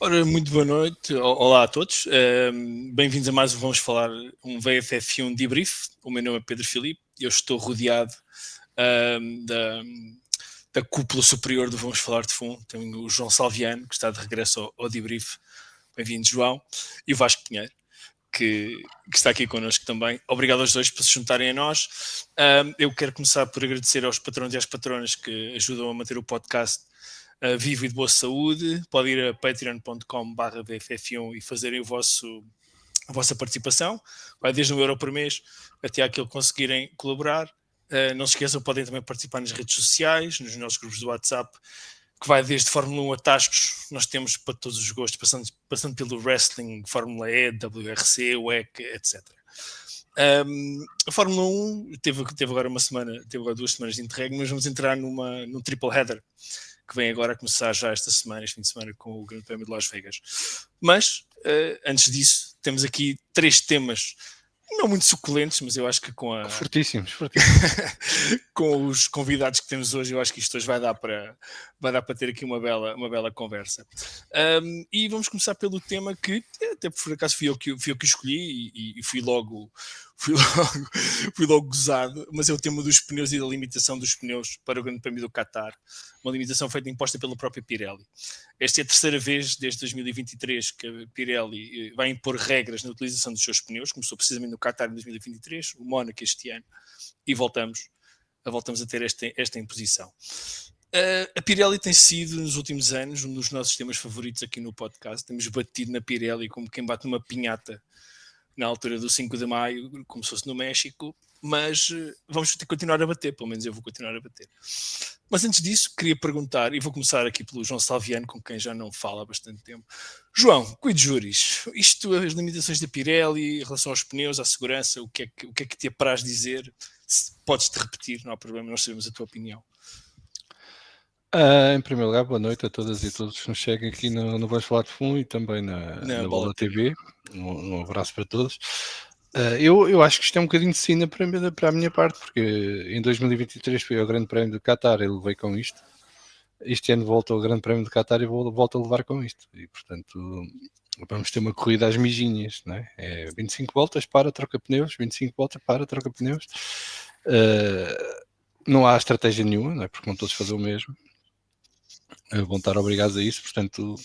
Ora, muito boa noite, olá a todos, bem-vindos a mais um Vamos Falar, um VFF1 debrief. O meu nome é Pedro Filipe e eu estou rodeado da cúpula superior do Vamos Falar de Fundo. Tenho o João Salviano, que está de regresso ao debrief. Bem-vindo, João, e o Vasco Pinheiro, que está aqui connosco também. Obrigado aos dois por se juntarem a nós. Eu quero começar por agradecer aos patrões e às patronas que ajudam a manter o podcast vivo e de boa saúde. Pode ir a patreon.com/bff1 e fazerem a vossa participação. Vai desde €1 por mês até àquilo que conseguirem colaborar. Não se esqueçam, podem também participar nas redes sociais, nos nossos grupos do WhatsApp, que vai desde Fórmula 1 a Tascos. Nós temos para todos os gostos, passando pelo wrestling, Fórmula E, WRC, WEC, etc. A Fórmula 1 teve agora teve agora 2 semanas de interregno, mas vamos entrar num triple header que vem agora a começar já este fim de semana, com o Grande Prémio de Las Vegas. Mas, antes disso, temos aqui 3 temas, não muito suculentos, mas eu acho que Fortíssimos. com os convidados que temos hoje, eu acho que isto hoje vai dar para ter aqui uma bela conversa. E vamos começar pelo tema que, até por acaso fui eu que escolhi e fui logo gozado, mas é o tema dos pneus e da limitação dos pneus para o Grande Prémio do Qatar. Uma limitação imposta pela própria Pirelli. Esta é a terceira vez desde 2023 que a Pirelli vai impor regras na utilização dos seus pneus. Começou precisamente no Qatar em 2023, o Mónaco este ano, e voltamos a ter esta imposição. A Pirelli tem sido, nos últimos anos, um dos nossos temas favoritos aqui no podcast. Temos batido na Pirelli como quem bate numa pinhata na altura do 5 de maio, como se fosse no México, mas vamos ter que continuar a bater, pelo menos eu vou continuar a bater. Mas antes disso, queria perguntar, e vou começar aqui pelo João Salviano, com quem já não fala há bastante tempo. João, cuide juris, as limitações da Pirelli em relação aos pneus, à segurança, o que é que te apraz dizer? Podes-te repetir, não há problema, nós sabemos a tua opinião. Em primeiro lugar, boa noite a todas e todos que nos seguem aqui no Vamos Falar de Fundo e também na Bola TV. Um abraço para todos. Eu acho que isto é um bocadinho de sina para a minha parte, porque em 2023 foi ao Grande Prémio do Qatar e levei com isto. Este ano volto ao Grande Prémio do Qatar e volto a levar com isto. E, portanto, vamos ter uma corrida às mijinhas, não é? 25 voltas, para, troca pneus, 25 voltas, para, troca pneus. Não há estratégia nenhuma, não é? Porque vão todos fazer o mesmo. Vão estar obrigados a isso, portanto,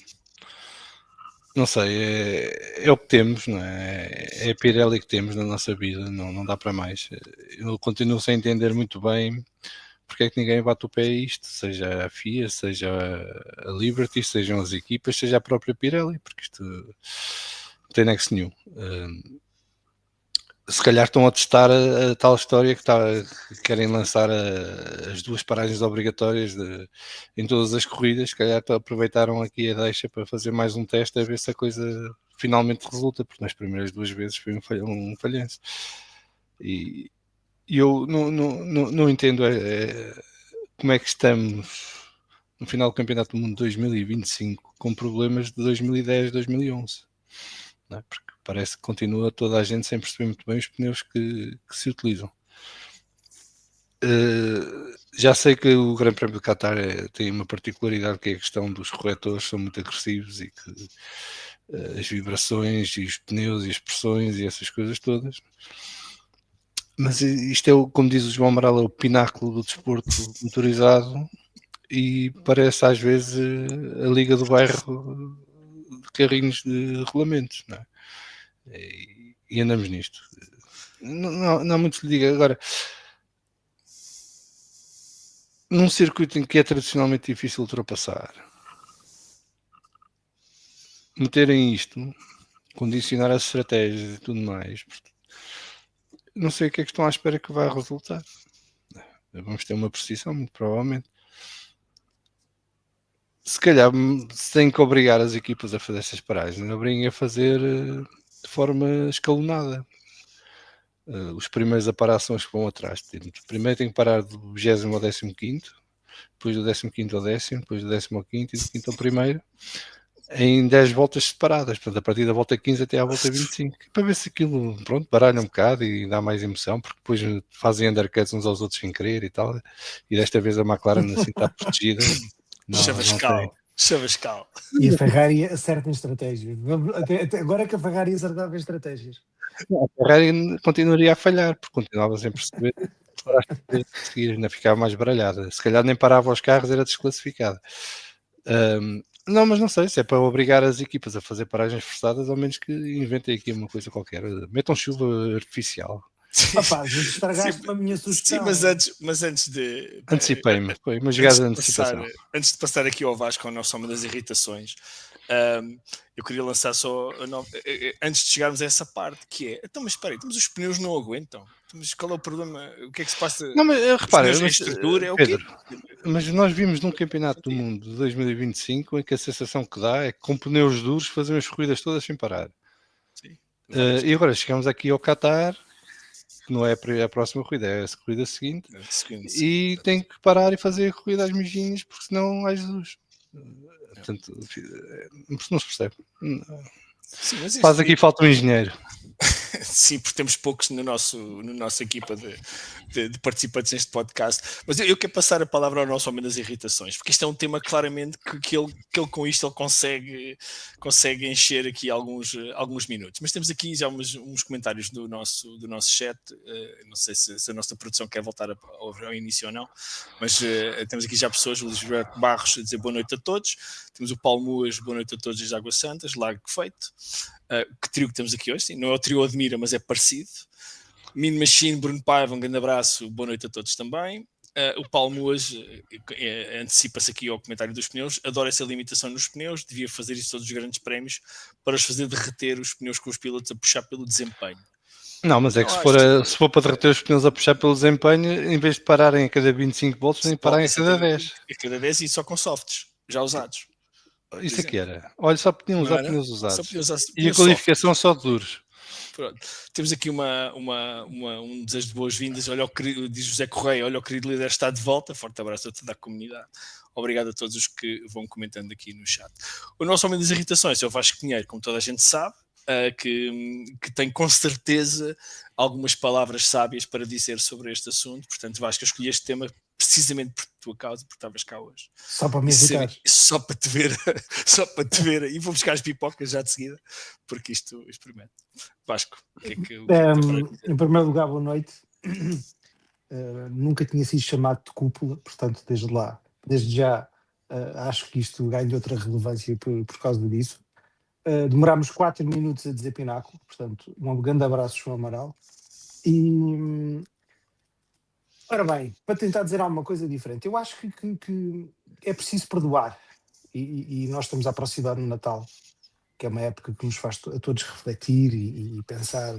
não sei, é o que temos, não é? É a Pirelli que temos na nossa vida, não dá para mais. Eu continuo sem entender muito bem porque é que ninguém bate o pé a isto, seja a FIA, seja a Liberty, sejam as equipas, seja a própria Pirelli, porque isto não tem nexo nenhum. Se calhar estão a testar a tal história que querem lançar as 2 paragens obrigatórias em todas as corridas. Se calhar aproveitaram aqui a deixa para fazer mais um teste a ver se a coisa finalmente resulta, porque nas primeiras 2 vezes foi um falhanço. E eu não entendo como é que estamos no final do Campeonato do Mundo 2025 com problemas de 2010, 2011. Não é? Porque parece que continua toda a gente sem perceber muito bem os pneus que se utilizam. Já sei que o Grande Prémio do Qatar tem uma particularidade, que é a questão dos corretores, são muito agressivos e que as vibrações e os pneus e as pressões e essas coisas todas. Mas isto é, como diz o João Amaral, é o pináculo do desporto motorizado e parece às vezes a Liga do Bairro de carrinhos de regulamentos, não é? E andamos nisto. Não há muito que lhe diga. Agora, num circuito em que é tradicionalmente difícil ultrapassar, meterem isto, condicionar as estratégias e tudo mais, não sei o que é que estão à espera que vai resultar. Vamos ter uma precisão, muito provavelmente. Se calhar se tem que obrigar as equipas a fazer estas paragens, obriguem a fazer de forma escalonada. Os primeiros a parar são os que vão atrás. Primeiro tem que parar do 20º ao 15º, depois do 15º ao 10º, depois do 15º ao 5º e do 5º ao 1º, em 10 voltas separadas, portanto, a partir da volta 15 até à volta 25, para ver se aquilo, pronto, baralha um bocado e dá mais emoção, porque depois fazem undercuts uns aos outros sem querer e tal, e desta vez a McLaren assim está protegida. Chavascal. E a Ferrari acerta em estratégias. Agora é que a Ferrari acertava em estratégias. A Ferrari continuaria a falhar, porque continuava sem perceber. Para seguir, ainda ficava mais baralhada. Se calhar nem parava os carros, era desclassificada. Não, mas não sei se é para obrigar as equipas a fazer paragens forçadas, ao menos que inventem aqui uma coisa qualquer. Metam chuva artificial. Rapaz, estragaste-me a minha sugestão. Sim, mas antes de... Antecipei-me, foi uma jogada de antecipação. Antes de passar aqui ao Vasco, ao nosso homem das irritações, eu queria lançar só... antes de chegarmos a essa parte, que é... Então, mas espera aí, os pneus não aguentam. Mas qual é o problema? O que é que se passa? Não, mas repara, estrutura, é o Pedro, mas nós vimos num campeonato do mundo de 2025 em que a sensação que dá é que com pneus duros fazem as corridas todas sem parar. Sim. E agora chegamos aqui ao Qatar, que não é a próxima corrida, é a corrida seguinte, e tem que parar e fazer a corrida às mijinhas, porque senão há Jesus. Portanto, não se percebe. Sim, faz aqui falta um engenheiro. Sim, porque temos poucos na nossa equipa de participantes neste podcast. Mas eu quero passar a palavra ao nosso homem das irritações, porque isto é um tema claramente que ele com isto ele consegue encher aqui alguns minutos. Mas temos aqui já uns comentários do nosso chat. Não sei se a nossa produção quer voltar ao início ou não, mas temos aqui já pessoas, o Luís Roberto Barros a dizer boa noite a todos. Temos o Paulo Muas, boa noite a todos desde Águas Santas, Lago Feito. Que trio que temos aqui hoje, sim, não é o trio Admira, mas é parecido. Mean Machine, Bruno Paiva, um grande abraço, boa noite a todos também. O Paulo Muas antecipa-se aqui ao comentário dos pneus, adora essa limitação nos pneus, devia fazer isso todos os grandes prémios para os fazer derreter os pneus com os pilotos a puxar pelo desempenho. Não, mas é que se for para derreter os pneus a puxar pelo desempenho, em vez de pararem a cada 25 volts, nem pararem a cada 10. A cada 10 e só com softs, já usados. Isso aqui era. Olha, só podiam usar pneus usados. E a pneus qualificação só de duros. Pronto. Temos aqui um desejo de boas-vindas. Diz José Correia, olha, o querido líder está de volta. Forte abraço a toda a comunidade. Obrigado a todos os que vão comentando aqui no chat. O nosso homem das irritações é o Vasco Pinheiro, como toda a gente sabe, que tem com certeza algumas palavras sábias para dizer sobre este assunto. Portanto, Vasco, eu escolhi este tema precisamente por tua causa, porque estavas cá hoje. Só para me irritar. Só para te ver. E vou buscar as pipocas já de seguida, porque isto experimento. Vasco, o que é que... em primeiro lugar, boa noite. Nunca tinha sido chamado de cúpula, portanto, desde já, acho que isto ganha outra relevância por causa disso. Demorámos 4 minutos a dizer pináculo, portanto, um grande abraço, João Amaral. E... Ora bem, para tentar dizer alguma coisa diferente, eu acho que é preciso perdoar, e nós estamos a aproximar do Natal, que é uma época que nos faz a todos refletir e pensar.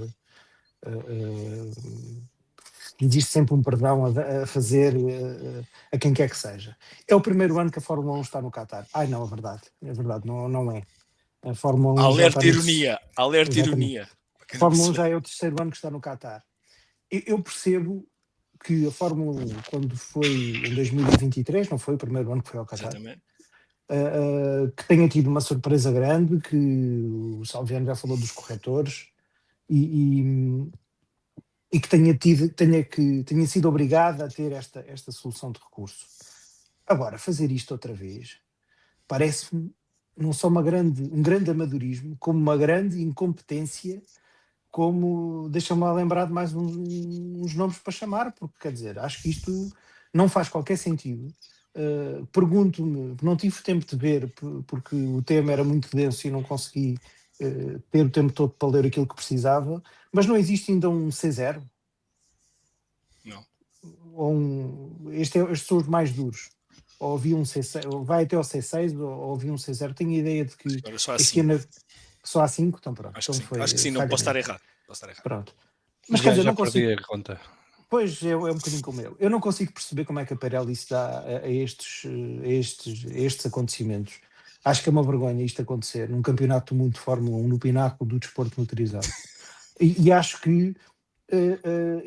Existe sempre um perdão a fazer a quem quer que seja. É o primeiro ano que a Fórmula 1 está no Qatar. Não, é verdade, não é. A Fórmula 1 alerta ironia. A Fórmula 1 já é o terceiro ano que está no Qatar. Eu percebo que a Fórmula 1, quando foi em 2023, não foi o primeiro ano que foi ao Qatar, que tenha tido uma surpresa grande, que o Salviano já falou dos corretores, e que tenha sido obrigada a ter esta solução de recurso. Agora, fazer isto outra vez, parece-me não só um grande amadorismo, como uma grande incompetência, como, deixa-me lá lembrar de mais uns nomes para chamar, porque, quer dizer, acho que isto não faz qualquer sentido. Pergunto-me, não tive tempo de ver, porque o tema era muito denso e não consegui ter o tempo todo para ler aquilo que precisava, mas não existe ainda um C0? Não. Estes são os mais duros. Ou havia um C6, ou vai até ao C6, ou havia um C0. Tenho a ideia de que agora só há 5. Só há 5? Então pronto. Acho que sim, não posso estar errado. Pronto. Mas quer dizer, já não consigo... perdi a conta. Pois, é um bocadinho como eu. Eu não consigo perceber como é que a Pirelli se dá a estes acontecimentos. Acho que é uma vergonha isto acontecer num campeonato do mundo de Fórmula 1, no pináculo do desporto motorizado. E acho que,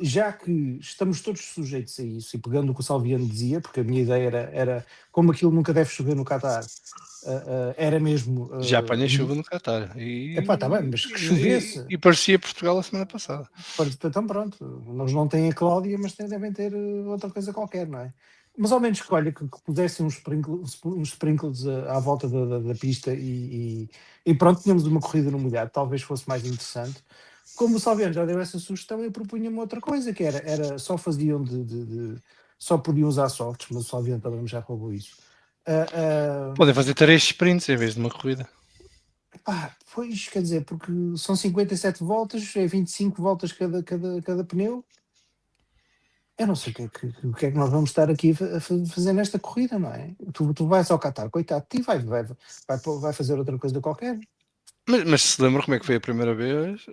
já que estamos todos sujeitos a isso, e pegando o que o Salviano dizia, porque a minha ideia era como aquilo nunca deve chover no Qatar, era mesmo... já apanhei chuva no Qatar. Está bem, mas que chovesse... E parecia Portugal a semana passada. Então pronto, nós não têm a Cláudia, mas devem ter outra coisa qualquer, não é? Mas ao menos que, olha, que pusessem uns sprinkles à volta da pista e pronto, tínhamos uma corrida no molhado, talvez fosse mais interessante. Como o Salviano já deu essa sugestão, eu propunha-me outra coisa, que era só faziam só podiam usar softs, mas o Salviano também já roubou isso. Podem fazer 3 sprints em vez de uma corrida. Pois, quer dizer, porque são 57 voltas, é 25 voltas cada pneu. Eu não sei o que é que nós vamos estar aqui a fazer nesta corrida, não é? Tu vais ao Qatar, coitado de ti, vai fazer outra coisa qualquer. Mas se lembra como é que foi a primeira vez?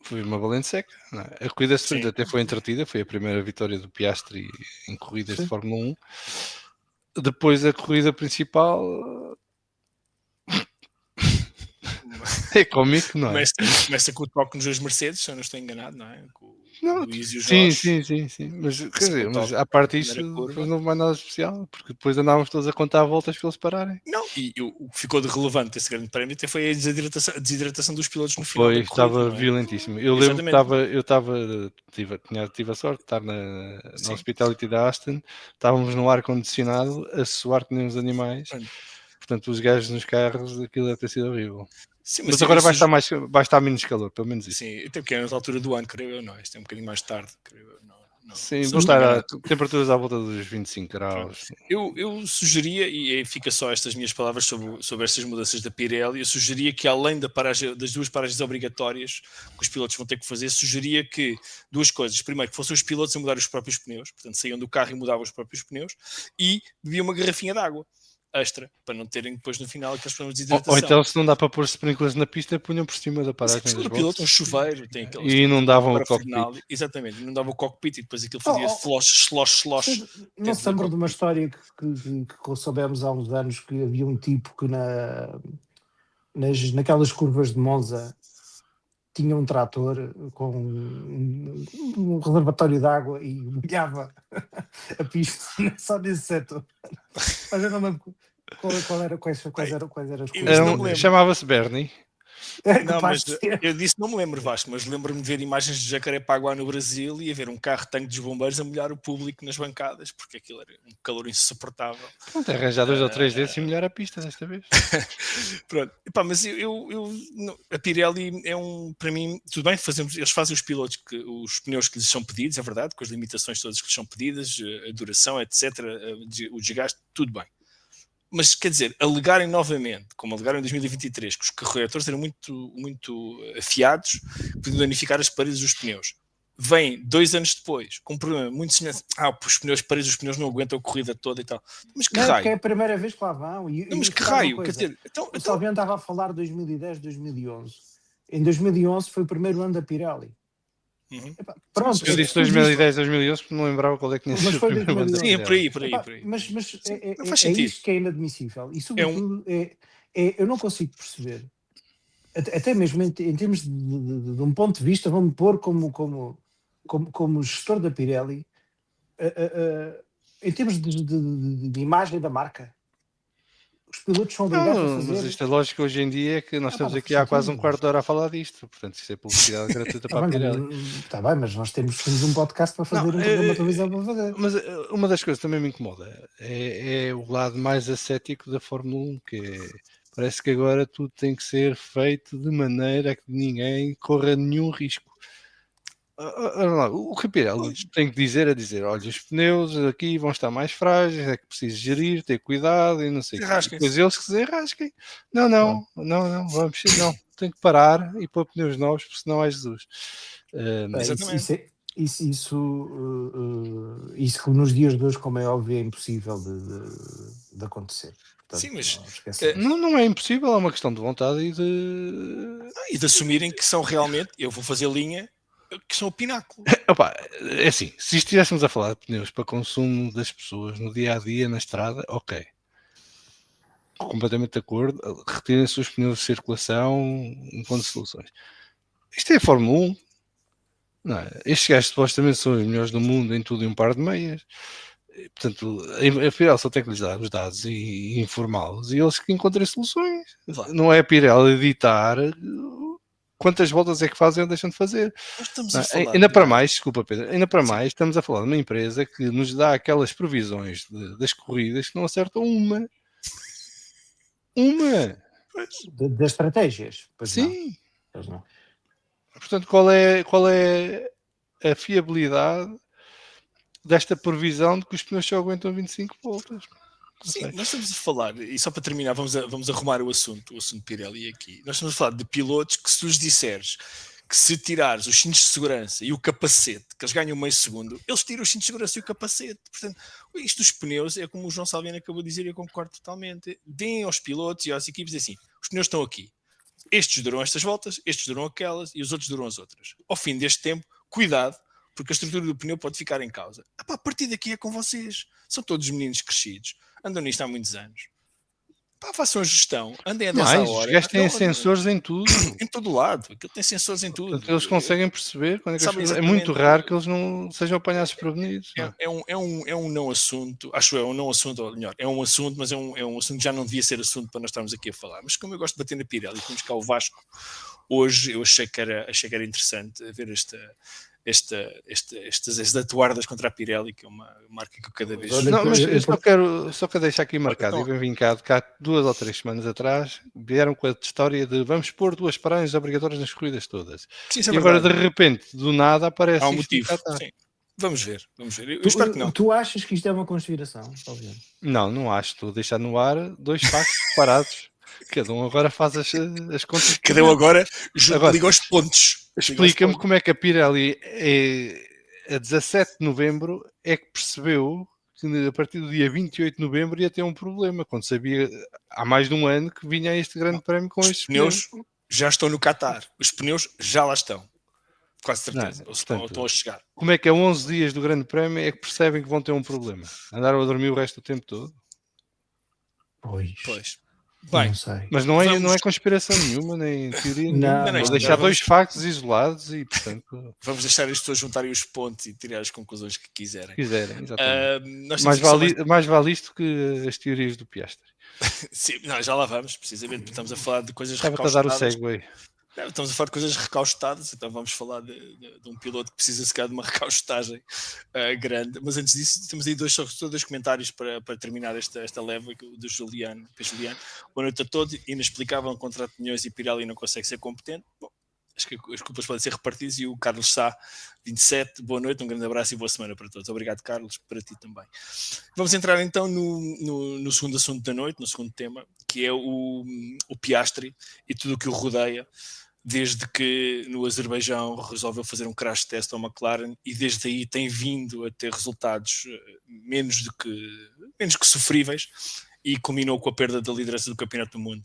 Foi uma valente seca. Não é? A corrida sprint até foi entretida, foi a primeira vitória do Piastri em corridas de Fórmula 1. Depois a corrida principal é cómico, não é? Começa com o toque nos dois Mercedes, se eu não estou enganado, não é? Com não, o Luís e o Jorge. Sim. Mas, quer dizer, mas à parte disso, depois não vai nada especial, porque depois andávamos todos a contar voltas para eles pararem. Não, e o que ficou de relevante desse grande prémio até foi a desidratação dos pilotos no final. Estava violentíssimo. Eu lembro que tive a sorte de estar na Hospitality da Aston, estávamos no ar-condicionado a suar que nem os animais. Portanto, os gajos nos carros, aquilo deve ter sido horrível. Sim, mas agora vai estar menos calor, pelo menos isso. Sim, até porque é na altura do ano, creio eu, não. Isto é um bocadinho mais tarde, creio eu. Não. Sim, vão estar a temperaturas à volta dos 25 graus. Eu sugeria, e fica só estas minhas palavras sobre estas mudanças da Pirelli, eu sugeria que além das 2 paragens obrigatórias que os pilotos vão ter que fazer, sugeria que 2 coisas. Primeiro, que fossem os pilotos a mudar os próprios pneus, portanto saíam do carro e mudavam os próprios pneus, e bebiam uma garrafinha de água extra, para não terem depois no final aqueles problemas de hidratação. Ou então, se não dá para pôr sprinklers na pista, punham por cima da paragem das boxes. O piloto, um chuveiro, tem aqueles, e não davam o cockpit. Exatamente, não davam o cockpit e depois aquilo fazia slosh. Não se lembra de uma história que soubemos há uns anos, que havia um tipo que naquelas curvas de Monza tinha um trator com um reservatório de água e molhava a pista só nesse setor. Mas eu não lembro quais eram as coisas. Chamava-se Bernie. Não, mas eu disse não me lembro, Vasco, mas lembro-me de ver imagens de Jacarepaguá no Brasil e a ver um carro-tanque dos bombeiros a molhar o público nas bancadas, porque aquilo era um calor insuportável. Pronto, arranjar 2 ou 3 desses e molhar a pista desta vez. Pronto, mas a Pirelli é para mim, tudo bem, eles fazem os pneus que lhes são pedidos, é verdade, com as limitações todas que lhes são pedidas, a duração, etc., o desgaste, tudo bem. Mas, quer dizer, alegarem novamente, como alegaram em 2023, que os corretores eram muito afiados, podiam danificar as paredes dos pneus. Vêm 2 anos depois, com um problema muito semelhante. Os paredes dos pneus não aguentam a corrida toda e tal. Mas que raio? Porque é a primeira vez que lá vão. Mas que raio? Quer dizer, o Salviano estava a falar de 2010, 2011. Em 2011 foi o primeiro ano da Pirelli. Pronto, eu disse 2010, 2011 porque não lembrava qual é que tinha sido o primeiro ano. Sim, por aí. Mas é isso que é inadmissível. E sobretudo eu não consigo perceber, até mesmo em termos de um ponto de vista, vamos pôr como gestor da Pirelli, em termos de imagem da marca. Os pilotos são obrigados a fazer... Mas isto é lógico hoje em dia, é que nós estamos aqui há quase um quarto de hora a falar disto. Portanto, isto é publicidade gratuita para a Pirelli. Está bem, mas nós temos um podcast para fazer, um programa de televisão para fazer. Mas uma das coisas que também me incomoda é o lado mais ascético da Fórmula 1, que parece que agora tudo tem que ser feito de maneira que ninguém corra nenhum risco. O que a Pirelli tem que dizer olha, os pneus aqui vão estar mais frágeis, é que preciso gerir, ter cuidado e não sei o que. Depois eles que se enrasquem. Não, tem que parar e pôr pneus novos, porque senão é Jesus. Isso que nos dias de hoje, como é óbvio, é impossível de acontecer. Portanto, sim, mas não é impossível, é uma questão de vontade e de assumirem que são realmente, eu vou fazer linha, que são o pináculo. É assim, se estivéssemos a falar de pneus para consumo das pessoas no dia a dia, na estrada, ok, completamente de acordo, retirem-se os pneus de circulação enquanto soluções. Isto é a Fórmula 1, não é? Estes gajos supostamente são os melhores do mundo em tudo e um par de meias. Portanto, a Pirelli só tem que lhes dar os dados e informá-los e eles que encontrem soluções. Não é a Pirelli editar quantas voltas é que fazem ou deixam de fazer. Nós estamos a falar ainda para mais, desculpa Pedro, ainda para mais estamos a falar de uma empresa que nos dá aquelas previsões das corridas que não acertam uma. Das estratégias. Pois sim. Não. Pois não. Portanto, qual é a fiabilidade desta previsão de que os pneus só aguentam 25 voltas? Sim, nós estamos a falar, e só para terminar, vamos arrumar o assunto Pirelli aqui. Nós estamos a falar de pilotos que, se lhes disseres que se tirares os cintos de segurança e o capacete, que eles ganham meio segundo, eles tiram os cintos de segurança e o capacete. Portanto, isto dos pneus é como o João Salviano acabou de dizer, e eu concordo totalmente. Deem aos pilotos e às equipes assim: os pneus estão aqui. Estes duram estas voltas, estes duram aquelas e os outros duram as outras. Ao fim deste tempo, cuidado, porque a estrutura do pneu pode ficar em causa. A partir daqui é com vocês. São todos meninos crescidos. Andam nisto há muitos anos. Façam a gestão. Andem a 10 a hora. Os gajos têm sensores em tudo. Em todo lado. Aquilo tem sensores em tudo. Portanto, eles conseguem perceber quando é muito raro que eles não sejam apanhados desprevenidos. É um não assunto. Acho eu, um não assunto, ou melhor, é um assunto, mas é um assunto que já não devia ser assunto para nós estarmos aqui a falar. Mas como eu gosto de bater na Pirelli, temos cá o Vasco. Hoje eu achei que era interessante ver estas atuardas contra a Pirelli, que é uma marca que eu cada vez... Não, mas eu só quero deixar aqui marcado, e bem vincado, que há 2 ou 3 semanas atrás vieram com a história de vamos pôr 2 paragens obrigatórias nas corridas todas. Sim, e agora, de repente, do nada, aparece... Há um motivo, sim. Vamos ver. Eu espero que não. Tu achas que isto é uma conspiração? Não acho. Estou a deixar no ar 2 factos separados. Cada um agora faz as contas. Cada um agora liga os pontos. Explica-me como é que a Pirelli, a 17 de novembro, é que percebeu que a partir do dia 28 de novembro ia ter um problema, quando sabia há mais de um ano que vinha este grande prémio com estes pneus. Já estão no Qatar. Os pneus já lá estão. Quase certeza. Estão a chegar. Como é que a 11 dias do grande prémio é que percebem que vão ter um problema? Andaram a dormir o resto do tempo todo? Pois. Bem, não sei. Mas não é conspiração nenhuma, nem teoria nenhuma. Vou deixar 2 factos isolados e, portanto... Vamos deixar as pessoas juntarem os pontos e tirar as conclusões que quiserem. Exatamente. Mais vale isto que as teorias do Piastri. Sim, já lá vamos, precisamente, porque estamos a falar de coisas recaustadas. Estava a dar o segue. Estamos a falar de coisas recaustadas, então vamos falar de um piloto que precisa sequer de uma recaustagem grande. Mas antes disso, temos aí dois comentários para terminar esta leva do Juliano. Boa noite a todos. Inexplicável, um contrato de milhões e Pirelli não consegue ser competente. Bom, acho que as culpas podem ser repartidas. E o Carlos Sá, 27, boa noite, um grande abraço e boa semana para todos. Obrigado, Carlos, para ti também. Vamos entrar então no segundo assunto da noite, no segundo tema, que é o Piastri e tudo o que o rodeia, desde que no Azerbaijão resolveu fazer um crash test ao McLaren, e desde aí tem vindo a ter resultados menos que sofríveis, e culminou com a perda da liderança do Campeonato do Mundo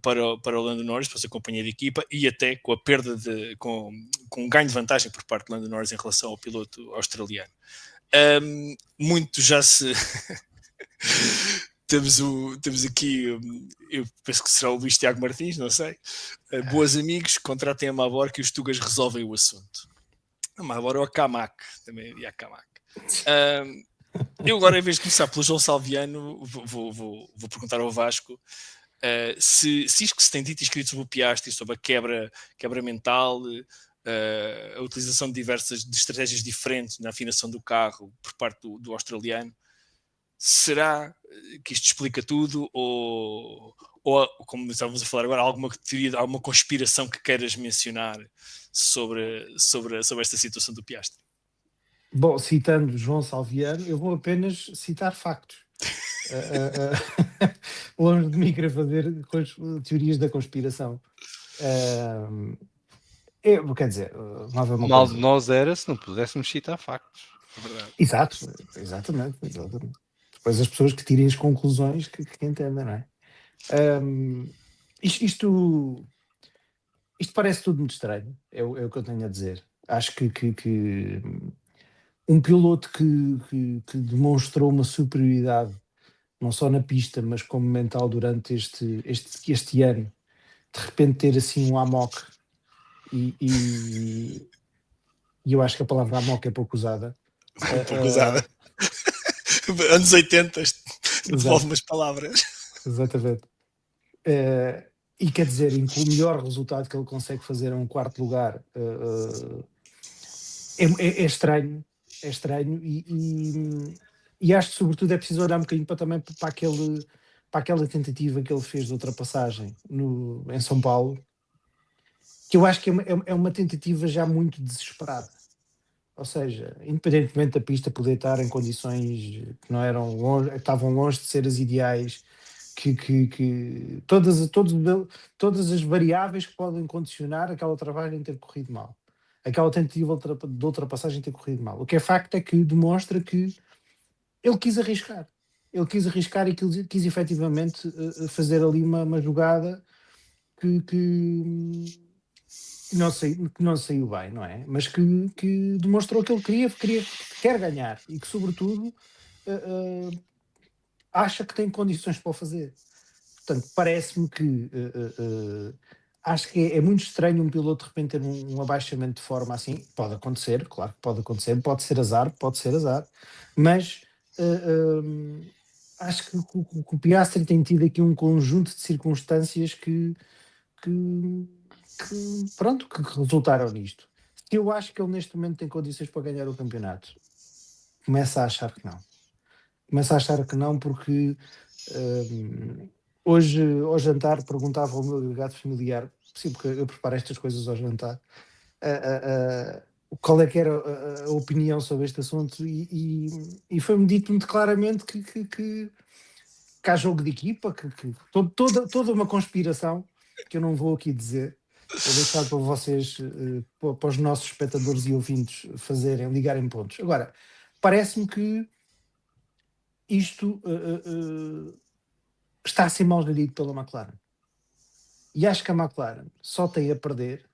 para o Lando Norris, para a sua companhia de equipa, e até com a perda com um ganho de vantagem por parte de Lando Norris em relação ao piloto australiano. Muito já se... Temos aqui, eu penso que será o Luís Tiago Martins, não sei. Boas amigos, contratem a Mabor que os Tugas resolvem o assunto. A Mabor ou a Camac, também havia a Camac. Eu agora, em vez de começar pelo João Salviano, vou perguntar ao Vasco se isto que se tem dito e escrito sobre o Piastri, sobre a quebra mental, a utilização de estratégias diferentes na afinação do carro por parte do australiano, será que isto explica tudo ou como estávamos a falar agora, alguma teoria, alguma conspiração que queiras mencionar sobre esta situação do Piastri? Bom, citando João Salviano, eu vou apenas citar factos. Longe de mim querer fazer teorias da conspiração. Quer dizer, mal de nós era se não pudéssemos citar factos. Verdade. Exatamente. Depois as pessoas que tirem as conclusões que entendem, não é? Isto parece tudo muito estranho, é o que eu tenho a dizer. Acho que um piloto que demonstrou uma superioridade não só na pista, mas como mental durante este ano, de repente ter assim um amok, e eu acho que a palavra amok é pouco usada. Pouco usada. Anos 80, devolve umas palavras. Exatamente. E quer dizer, o melhor resultado que ele consegue fazer é um quarto lugar. É estranho. É estranho e acho que sobretudo é preciso olhar um bocadinho também para aquela tentativa que ele fez de ultrapassagem em São Paulo, que eu acho que é uma tentativa já muito desesperada. Ou seja, independentemente da pista poder estar em condições que não eram longe, estavam longe de ser as ideais, que todas as variáveis que podem condicionar aquela ultrapassagem ter corrido mal. Aquela tentativa de ultrapassagem ter corrido mal. O que é facto é que demonstra que ele quis arriscar. Ele quis arriscar e quis efetivamente fazer ali uma jogada que não saiu bem, não é? Mas que demonstrou que ele quer ganhar e que, sobretudo, acha que tem condições para o fazer. Portanto, parece-me que acho que é muito estranho um piloto de repente ter um abaixamento de forma assim. Pode acontecer, claro que pode acontecer, pode ser azar, mas acho que o Piastri tem tido aqui um conjunto de circunstâncias que resultaram nisto. Eu acho que ele neste momento tem condições para ganhar o campeonato. Começa a achar que não. Porque hoje ao jantar perguntava ao meu agregado familiar, sim, porque eu preparo estas coisas ao jantar, qual é que era a opinião sobre este assunto e foi-me dito muito claramente que há jogo de equipa, que toda uma conspiração que eu não vou aqui dizer. Vou deixar para vocês, para os nossos espectadores e ouvintes ligarem pontos. Agora, parece-me que isto está a ser mal gerido pela McLaren. E acho que a McLaren só tem a perder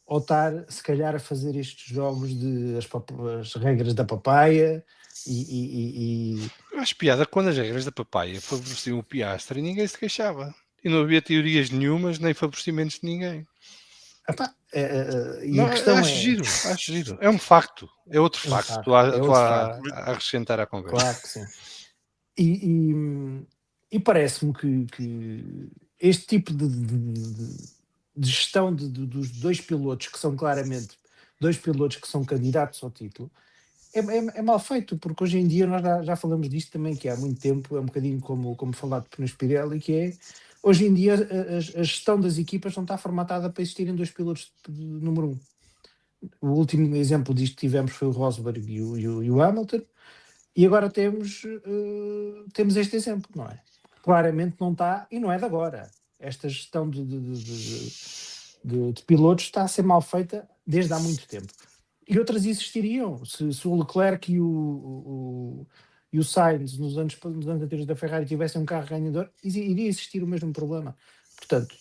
ao estar, se calhar, a fazer estes jogos de as regras da papaya Eu acho piada quando as regras da papaya favoreciam o Piastri e ninguém se queixava. E não havia teorias nenhumas, nem favorecimentos de ninguém. E a questão acho giro. É um facto. É outro facto. Estou a acrescentar à conversa. Claro que sim. E parece-me que este tipo de gestão dos dois pilotos, que são claramente dois pilotos que são candidatos ao título, é mal feito, porque hoje em dia nós já falamos disto também, que há muito tempo, é um bocadinho como falar de pneus Pirelli, que é, hoje em dia a gestão das equipas não está formatada para existirem dois pilotos de número 1. O último exemplo disto que tivemos foi o Rosberg e o Hamilton, e agora temos este exemplo, não é? Claramente não está, e não é de agora. Esta gestão de pilotos está a ser mal feita desde há muito tempo. E outras existiriam. Se o Leclerc e o Sainz nos anos anteriores da Ferrari tivessem um carro ganhador, iria existir o mesmo problema. Portanto,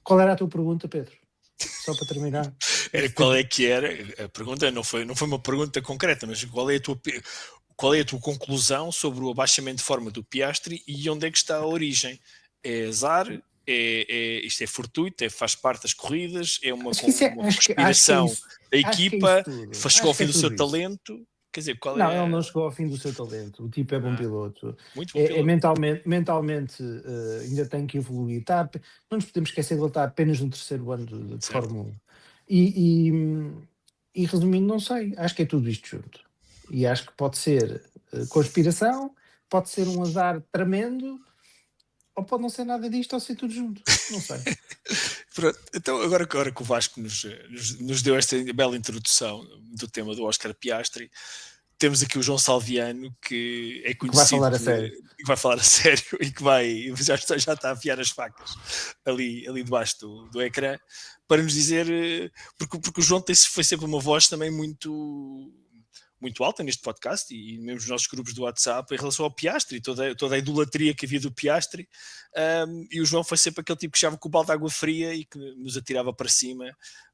qual era a tua pergunta, Pedro? Só para terminar. Era qual é que era? A pergunta não foi uma pergunta concreta, mas qual é a tua conclusão sobre o abaixamento de forma do Piastri e onde é que está a origem? É azar? Isto é fortuito? Faz parte das corridas? É uma conspiração da equipa? Chegou ao fim do seu talento? Quer dizer, ele não chegou ao fim do seu talento. O tipo é bom piloto. Muito bom piloto. Mentalmente ainda tem que evoluir. Não nos podemos esquecer de ele estar apenas no terceiro ano de Fórmula 1. E resumindo, não sei. Acho que é tudo isto junto. E acho que pode ser conspiração, pode ser um azar tremendo, ou pode não ser nada disto, ou ser tudo junto. Não sei. Pronto, então agora que o Vasco nos deu esta bela introdução do tema do Oscar Piastri, temos aqui o João Salviano, que é conhecido, que vai falar a sério e que já está a afiar as facas ali debaixo do ecrã, para nos dizer, porque o João foi sempre uma voz também muito alta neste podcast e mesmo nos nossos grupos do WhatsApp em relação ao Piastri, toda a idolatria que havia do Piastri, e o João foi sempre aquele tipo que chegava com o balde de água fria e que nos atirava para cima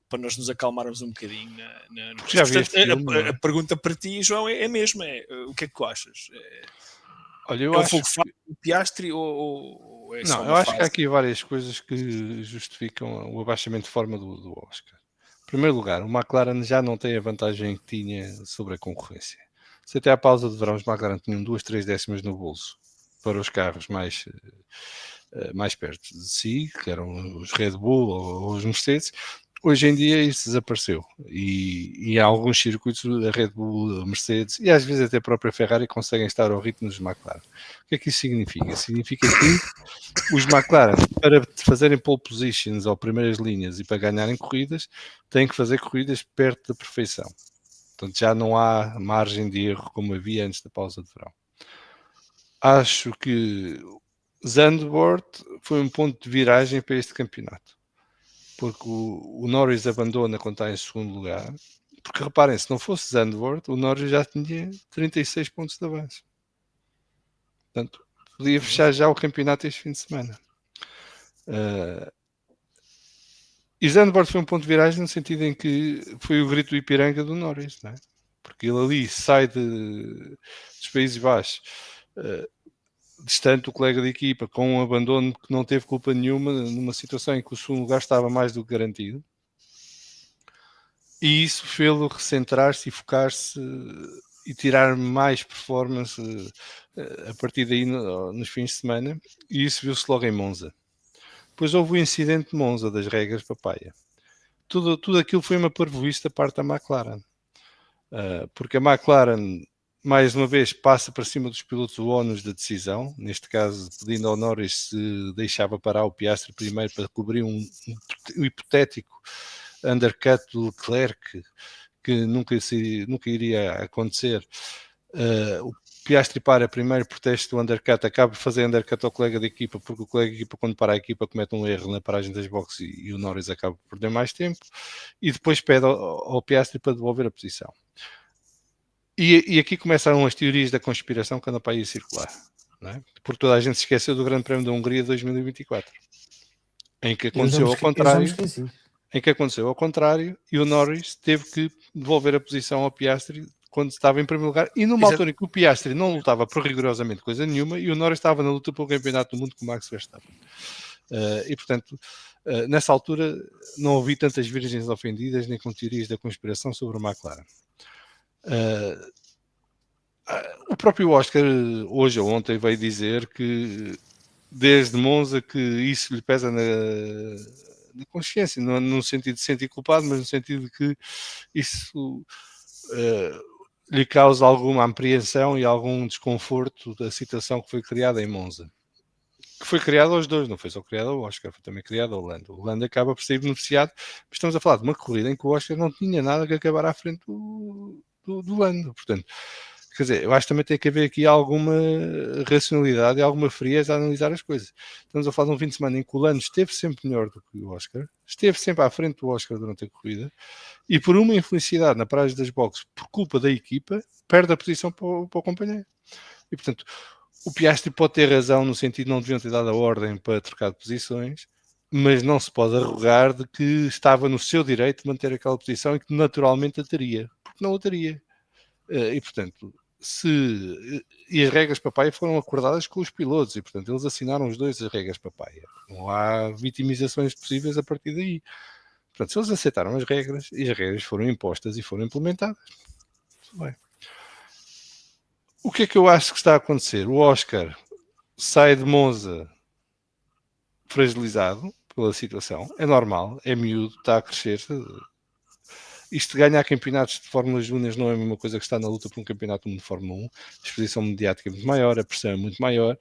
para nós nos acalmarmos um bocadinho. A pergunta para ti, João, é a mesma, o que é que tu achas? Olha, eu acho o Piastri ou é não, eu acho que há aqui várias coisas que justificam o abaixamento de forma do Oscar. Em primeiro lugar, o McLaren já não tem a vantagem que tinha sobre a concorrência. Se até à pausa de verão os McLaren tinham 2-3 décimas no bolso para os carros mais mais perto de si, que eram os Red Bull ou os Mercedes. Hoje em dia isso desapareceu e em alguns circuitos a Red Bull, a Mercedes e às vezes até a própria Ferrari conseguem estar ao ritmo dos McLaren. O que é que isso significa? Significa que os McLaren, para fazerem pole positions ou primeiras linhas e para ganharem corridas, têm que fazer corridas perto da perfeição. Portanto, já não há margem de erro como havia antes da pausa de verão. Acho que Zandvoort foi um ponto de viragem para este campeonato. Porque o Norris abandona quando está em segundo lugar. Porque reparem, se não fosse Zandvoort, o Norris já tinha 36 pontos de avanço. Portanto, podia fechar já o campeonato este fim de semana. E Zandvoort foi um ponto de viragem no sentido em que foi o grito do Ipiranga do Norris, não é? Porque ele ali sai dos Países Baixos, distante do colega de equipa, com um abandono que não teve culpa nenhuma, numa situação em que o segundo lugar estava mais do que garantido. E isso fez-lo recentrar-se e focar-se e tirar mais performance a partir daí nos fins de semana. E isso viu-se logo em Monza. Depois houve o incidente de Monza, das regras papaya. Tudo aquilo foi uma parvoíce da parte da McLaren. Porque a McLaren, mais uma vez, passa para cima dos pilotos o ónus da decisão. Neste caso, pedindo ao Norris se deixava parar o Piastri primeiro para cobrir um hipotético undercut do Leclerc, que nunca iria acontecer. O Piastri para primeiro, protege o undercut, acaba de fazer undercut ao colega de equipa, porque o colega de equipa, quando para a equipa, comete um erro na paragem das boxes e o Norris acaba por perder mais tempo, e depois pede ao Piastri para devolver a posição. E aqui começam as teorias da conspiração que andam para aí a circular, não é? Porque toda a gente se esqueceu do Grande Prémio da Hungria 2024, em que aconteceu ao contrário, e o Norris teve que devolver a posição ao Piastri quando estava em primeiro lugar, e numa altura em que o Piastri não lutava por rigorosamente coisa nenhuma, e o Norris estava na luta pelo campeonato do mundo com o Max Verstappen. E portanto, nessa altura não ouvi tantas virgens ofendidas nem com teorias da conspiração sobre o McLaren. O próprio Oscar hoje ou ontem veio dizer que desde Monza que isso lhe pesa na consciência, não no sentido de se sentir culpado, mas no sentido de que isso lhe causa alguma apreensão e algum desconforto da situação que foi criada em Monza. Que foi criada aos dois, não foi só criada ao Oscar, foi também criada ao Lando. O Lando acaba por ser beneficiado, mas estamos a falar de uma corrida em que o Oscar não tinha nada que acabar à frente do Lando. Portanto, quer dizer, eu acho que também tem que haver aqui alguma racionalidade e alguma frieza a analisar as coisas. Estamos a falar de um fim de semana em que o Lando esteve sempre melhor do que o Oscar, esteve sempre à frente do Oscar durante a corrida, e por uma infelicidade na paragem das boxes, por culpa da equipa, perde a posição para o companheiro. E, portanto, o Piastri pode ter razão no sentido de não deviam ter dado a ordem para trocar de posições, mas não se pode arrogar de que estava no seu direito de manter aquela posição e que naturalmente a teria, porque não a teria. E, portanto, e as regras papaya foram acordadas com os pilotos e, portanto, eles assinaram os dois as regras papaya. Não há vitimizações possíveis a partir daí. Portanto, se eles aceitaram as regras e as regras foram impostas e foram implementadas, tudo bem. O que é que eu acho que está a acontecer? O Oscar sai de Monza fragilizado pela situação. É normal, é miúdo, está a crescer. Isto de ganhar campeonatos de Fórmula Júnior não é a mesma coisa que estar na luta por um campeonato de Fórmula 1. A exposição mediática é muito maior, a pressão é muito maior.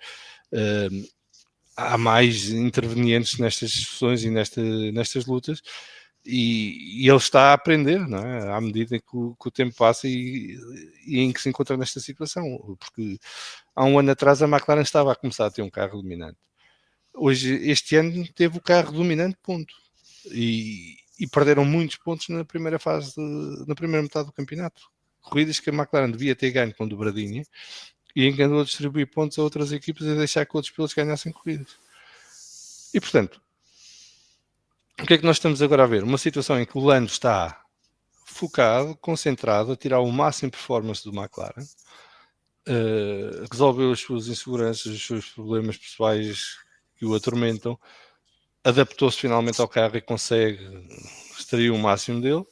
Há mais intervenientes nestas discussões e nestas lutas. E ele está a aprender, não é? À medida que o tempo passa e em que se encontra nesta situação. Porque há um ano atrás a McLaren estava a começar a ter um carro dominante. Hoje, este ano, teve o carro dominante, ponto. E perderam muitos pontos na primeira fase, na primeira metade do campeonato. Corridas que a McLaren devia ter ganho com dobradinha e em que andou a distribuir pontos a outras equipas e deixar que outros pilotos ganhassem corridas. E, portanto, o que é que nós estamos agora a ver? Uma situação em que o Lando está focado, concentrado, a tirar o máximo de performance do McLaren, resolveu as suas inseguranças, os seus problemas pessoais que o atormentam, adaptou-se finalmente ao carro e consegue extrair o máximo dele.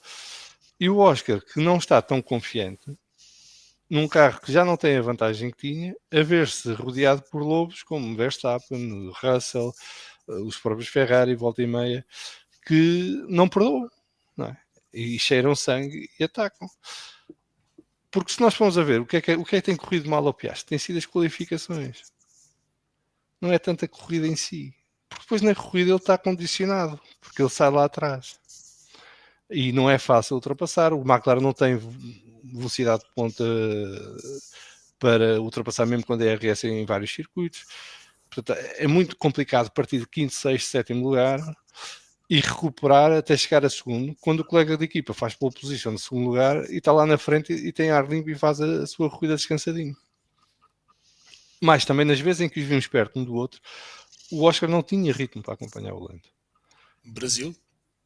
E o Oscar, que não está tão confiante, num carro que já não tem a vantagem que tinha, a ver-se rodeado por lobos como Verstappen, Russell, os próprios Ferrari, volta e meia, que não perdoam, não é? E cheiram sangue e atacam. Porque se nós formos a ver o que é que tem corrido mal ao Piastri, tem sido as qualificações. Não é tanta corrida em si. Porque depois na corrida ele está condicionado, porque ele sai lá atrás. E não é fácil ultrapassar. O McLaren não tem velocidade de ponta para ultrapassar mesmo quando é RS em vários circuitos. Portanto, é muito complicado partir de 5º, 6º, 7º lugar e recuperar até chegar a segundo, quando o colega de equipa faz pole position no segundo lugar e está lá na frente e tem ar limpo e faz a sua corrida descansadinho. Mas também nas vezes em que os vimos perto um do outro, o Oscar não tinha ritmo para acompanhar o Lando. Brasil,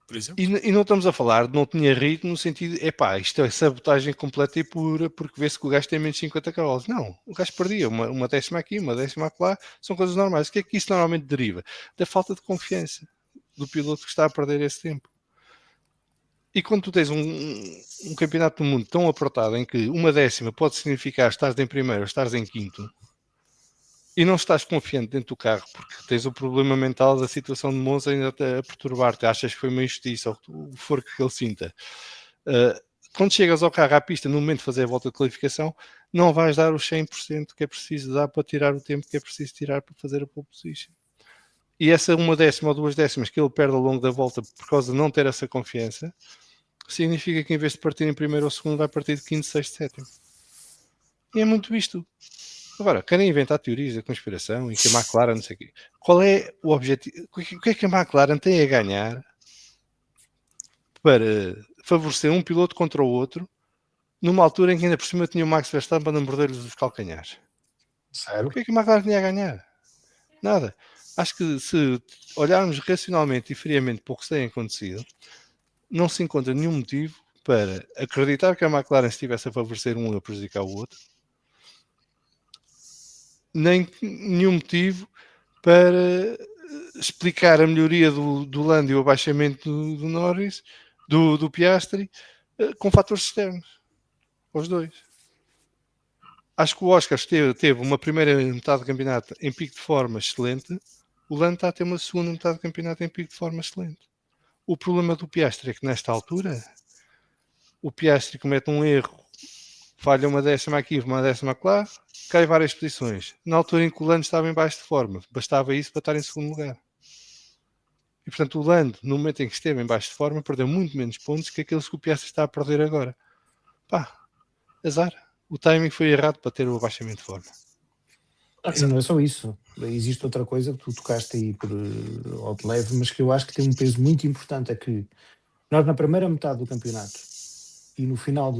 por exemplo. E não estamos a falar de não tinha ritmo no sentido, isto é sabotagem completa e pura, porque vê-se que o gajo tem menos de 50 cavalos. Não, o gajo perdia uma décima aqui, uma décima lá, são coisas normais. O que é que isso normalmente deriva? Da falta de confiança do piloto que está a perder esse tempo. E quando tu tens um campeonato do mundo tão apertado em que uma décima pode significar estares em primeiro ou estares em quinto, e não estás confiante dentro do carro porque tens o problema mental da situação de Monza ainda a perturbar-te, achas que foi uma injustiça ou o que for que ele sinta, quando chegas ao carro à pista no momento de fazer a volta de qualificação, não vais dar os 100% que é preciso dar para tirar o tempo que é preciso tirar para fazer a pole position. E essa uma décima ou 2 décimas que ele perde ao longo da volta por causa de não ter essa confiança, significa que em vez de partir em primeiro ou segundo vai partir de 5º, 6º, 7º. E é muito isto. Agora, querem inventar teorias da conspiração e que a McLaren não sei o quê. Qual é o objetivo? O que é que a McLaren tem a ganhar para favorecer um piloto contra o outro numa altura em que ainda por cima tinha o Max Verstappen a morder-lhes os calcanhares? Sério? O que é que a McLaren tinha a ganhar? Nada. Acho que se olharmos racionalmente e friamente para o que tem acontecido, não se encontra nenhum motivo para acreditar que a McLaren estivesse a favorecer um a prejudicar o outro, nem nenhum motivo para explicar a melhoria do Lando e o abaixamento do Norris, do Piastri, com fatores externos, os dois. Acho que o Oscar teve uma primeira metade do campeonato em pico de forma excelente, o Lando está a ter uma segunda metade do campeonato em pico de forma excelente. O problema do Piastri é que nesta altura o Piastri comete um erro, falha uma décima aqui, uma décima lá, cai várias posições. Na altura em que o Lando estava em baixo de forma, bastava isso para estar em segundo lugar. E portanto o Lando, no momento em que esteve em baixo de forma, perdeu muito menos pontos que aqueles que o Piastri está a perder agora. Azar. O timing foi errado para ter o abaixamento de forma. Não é só isso. Existe outra coisa que tu tocaste aí por ao de leve, mas que eu acho que tem um peso muito importante, é que nós na primeira metade do campeonato e no final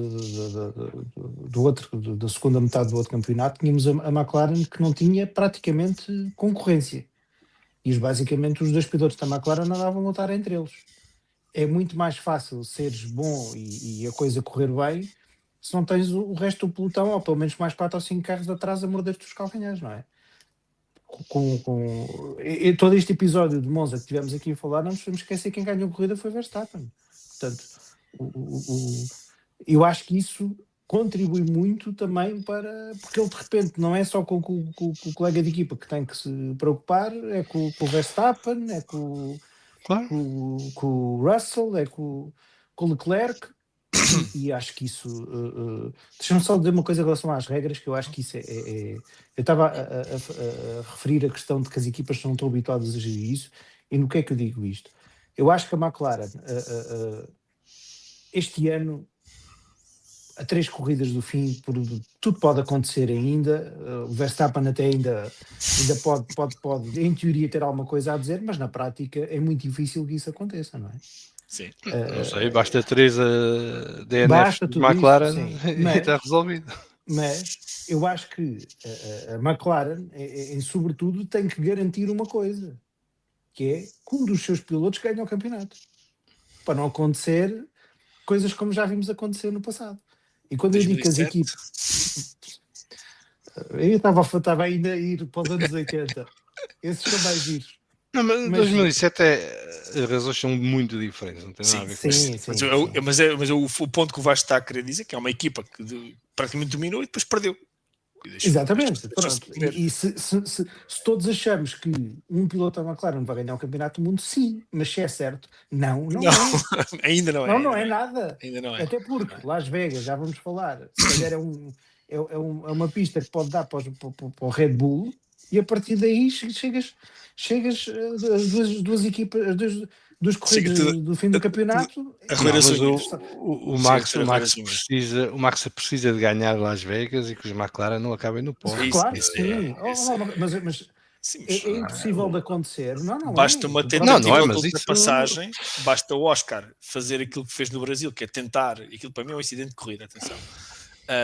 da segunda metade do outro campeonato tínhamos a McLaren que não tinha praticamente concorrência. E basicamente os dois pilotos da McLaren andavam a lutar entre eles. É muito mais fácil seres bom e a coisa correr bem se não tens o resto do pelotão, ou pelo menos mais 4 ou 5 carros de atrás a morder-te os calcanhares, não é? Todo este episódio de Monza que tivemos aqui a falar, não nos podemos esquecer que quem ganhou a corrida foi Verstappen. Portanto, eu acho que isso contribui muito também porque ele de repente não é só com o colega de equipa que tem que se preocupar, é com o Verstappen, é com o Russell, é com o Leclerc. E acho que isso deixa-me só dizer uma coisa em relação às regras, que eu acho que isso eu estava a referir a questão de que as equipas não estão habituadas a gerir isso. E no que é que eu digo isto? Eu acho que a McLaren este ano, a 3 corridas do fim, tudo pode acontecer ainda. O Verstappen até ainda pode em teoria ter alguma coisa a dizer, mas na prática é muito difícil que isso aconteça, não é? Sim. Não sei, basta 3 DNF de McLaren e está resolvido. Mas eu acho que a McLaren, sobretudo, tem que garantir uma coisa, que é que um dos seus pilotos ganhe o campeonato. Para não acontecer coisas como já vimos acontecer no passado. E quando 2007. Eu digo que as equipes... Eu estava ainda a ir para os anos 80. Esses são mais giros. Não, mas 2007 as razões são muito diferentes, não tem nada a ver com isso. Mas o ponto que o Vasco está a querer dizer é que é uma equipa que praticamente dominou e depois perdeu. Exatamente. E se todos achamos que um piloto da McLaren vai ganhar o campeonato do mundo, sim, mas se é certo, não é. Ainda não é. Não é nada. Ainda não é. Até porque Las Vegas, já vamos falar, se calhar é uma pista que pode dar para o Red Bull, e a partir daí chegas as duas equipas, as duas corridas do fim do campeonato. O Max precisa de ganhar Las Vegas e que os McLaren não acabem no pódio. Claro que sim. Mas é impossível de acontecer. Não basta uma tentativa de ultrapassagem, basta o Oscar fazer aquilo que fez no Brasil, que é tentar, aquilo para mim é um incidente de corrida, atenção,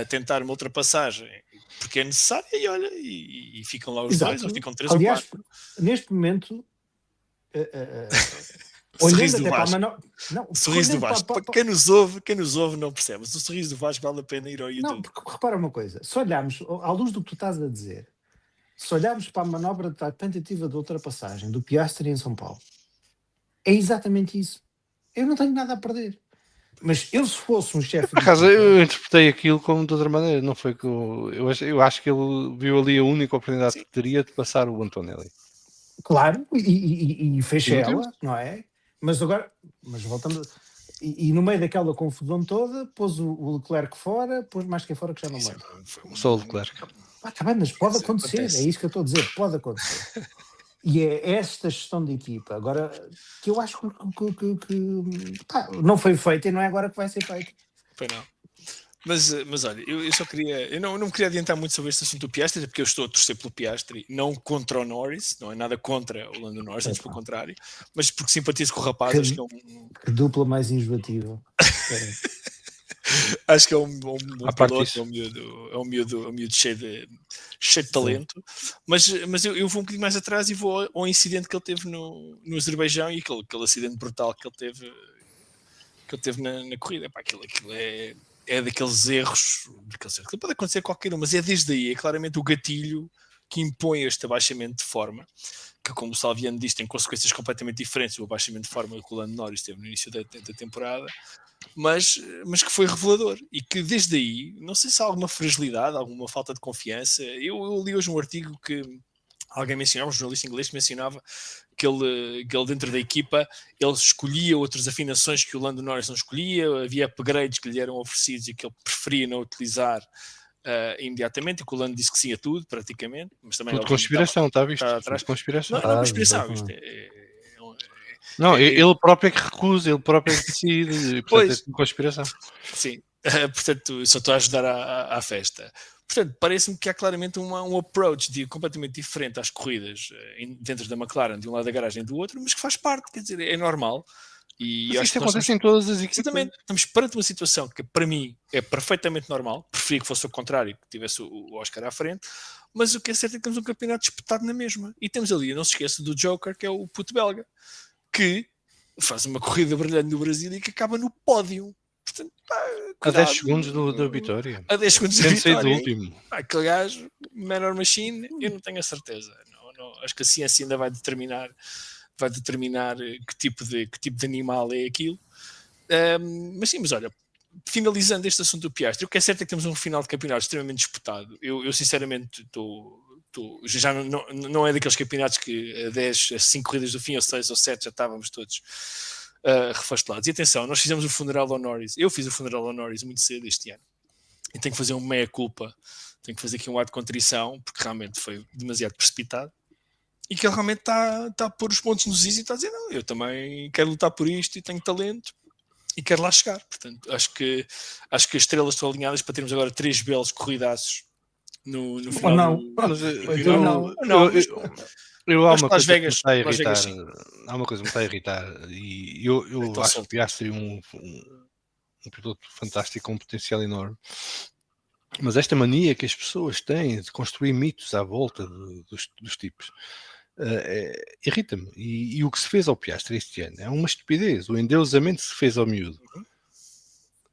tentar uma ultrapassagem porque é necessário e olha, e ficam lá os dois, ou ficam 3 ou 4. Neste momento, o sorriso do Vasco. O sorriso do Vasco. Para quem nos ouve não percebe. O sorriso do Vasco vale a pena ir ao YouTube. Não, porque repara uma coisa, se olharmos, à luz do que tu estás a dizer, se olharmos para a manobra da tentativa de ultrapassagem do Piastri em São Paulo, é exatamente isso. Eu não tenho nada a perder. Mas eu, se fosse um chefe... Por acaso, eu interpretei aquilo como de outra maneira. Não foi que eu acho que ele viu ali a única oportunidade que teria de passar o Antonelli. Claro, e fez ela, não é? Mas voltando... E no meio daquela confusão toda, pôs o Leclerc fora, pôs mais quem fora que já não lembro. Só o Leclerc. Está bem, mas pode acontecer. É isso que eu estou a dizer, pode acontecer. E é esta gestão de equipa, agora, que eu acho que não foi feita e não é agora que vai ser feita. Foi não. Mas olha, eu só queria... Eu não me queria adiantar muito sobre este assunto do Piastri, porque eu estou a torcer pelo Piastri, não contra o Norris, não é nada contra o Lando Norris, antes pelo contrário, mas porque simpatizo com o rapaz, acho que é que dupla mais enjoativa. Acho que é um bom piloto, é um miúdo cheio de talento, mas eu vou um bocadinho mais atrás e vou ao incidente que ele teve no Azerbaijão e aquele acidente brutal que ele teve na corrida. Pá, aquilo é daqueles erros que pode acontecer a qualquer um, mas é desde aí, é claramente o gatilho que impõe este abaixamento de forma, que, como o Salviano diz, tem consequências completamente diferentes do abaixamento de forma que o Lando Norris teve no início da temporada, mas que foi revelador e que desde aí, não sei se há alguma fragilidade, alguma falta de confiança. Eu li hoje um artigo que alguém mencionava, um jornalista inglês que mencionava que ele dentro da equipa, ele escolhia outras afinações que o Lando Norris não escolhia, havia upgrades que lhe eram oferecidos e que ele preferia não utilizar imediatamente, e que o Lando disse que sim a tudo, praticamente. Mas também tudo conspiração, está visto? Atrás. Conspiração. Não é conspiração, isto não, ele próprio é que recusa, ele próprio é que decide, portanto é conspiração. Sim, portanto, só estou a ajudar à festa. Portanto, parece-me que há claramente um approach completamente diferente às corridas dentro da McLaren, de um lado da garagem e do outro, mas que faz parte, quer dizer, é normal. E mas isto acontece em todas as equipes. Exatamente, estamos perante uma situação que para mim é perfeitamente normal, preferia que fosse o contrário, que tivesse o Oscar à frente, mas o que é certo é que temos um campeonato disputado na mesma. E temos ali, não se esqueça do Joker, que é o puto belga, que faz uma corrida brilhante no Brasil e que acaba no pódio. Portanto, a 10 segundos da vitória. A 10 segundos da vitória. Do último. Aquele gajo, Man or Machine, eu não tenho a certeza. Não, acho que a ciência ainda vai determinar que tipo de animal é aquilo. Mas sim, mas olha, finalizando este assunto do Piastri, o que é certo é que temos um final de campeonato extremamente disputado. Eu sinceramente estou já não é daqueles campeonatos que a 5 corridas do fim, ou 6 ou 7 já estávamos todos refastelados. E atenção, nós fizemos o funeral ao Norris. Eu fiz o funeral ao Norris muito cedo este ano. E tenho que fazer um meia-culpa. Tenho que fazer aqui um ato de contrição, porque realmente foi demasiado precipitado. E que ele realmente está a pôr os pontos nos is e está a dizer, não, eu também quero lutar por isto e tenho talento e quero lá chegar. Portanto, acho que as estrelas estão alinhadas para termos agora 3 belos corridas no final. Há uma coisa que me está a irritar. Há uma coisa que me está a irritar. E eu acho que Piastri um piloto fantástico com um potencial enorme. Mas esta mania que as pessoas têm de construir mitos à volta dos tipos irrita-me. E o que se fez ao Piastri este ano é uma estupidez. O endeusamento que se fez ao miúdo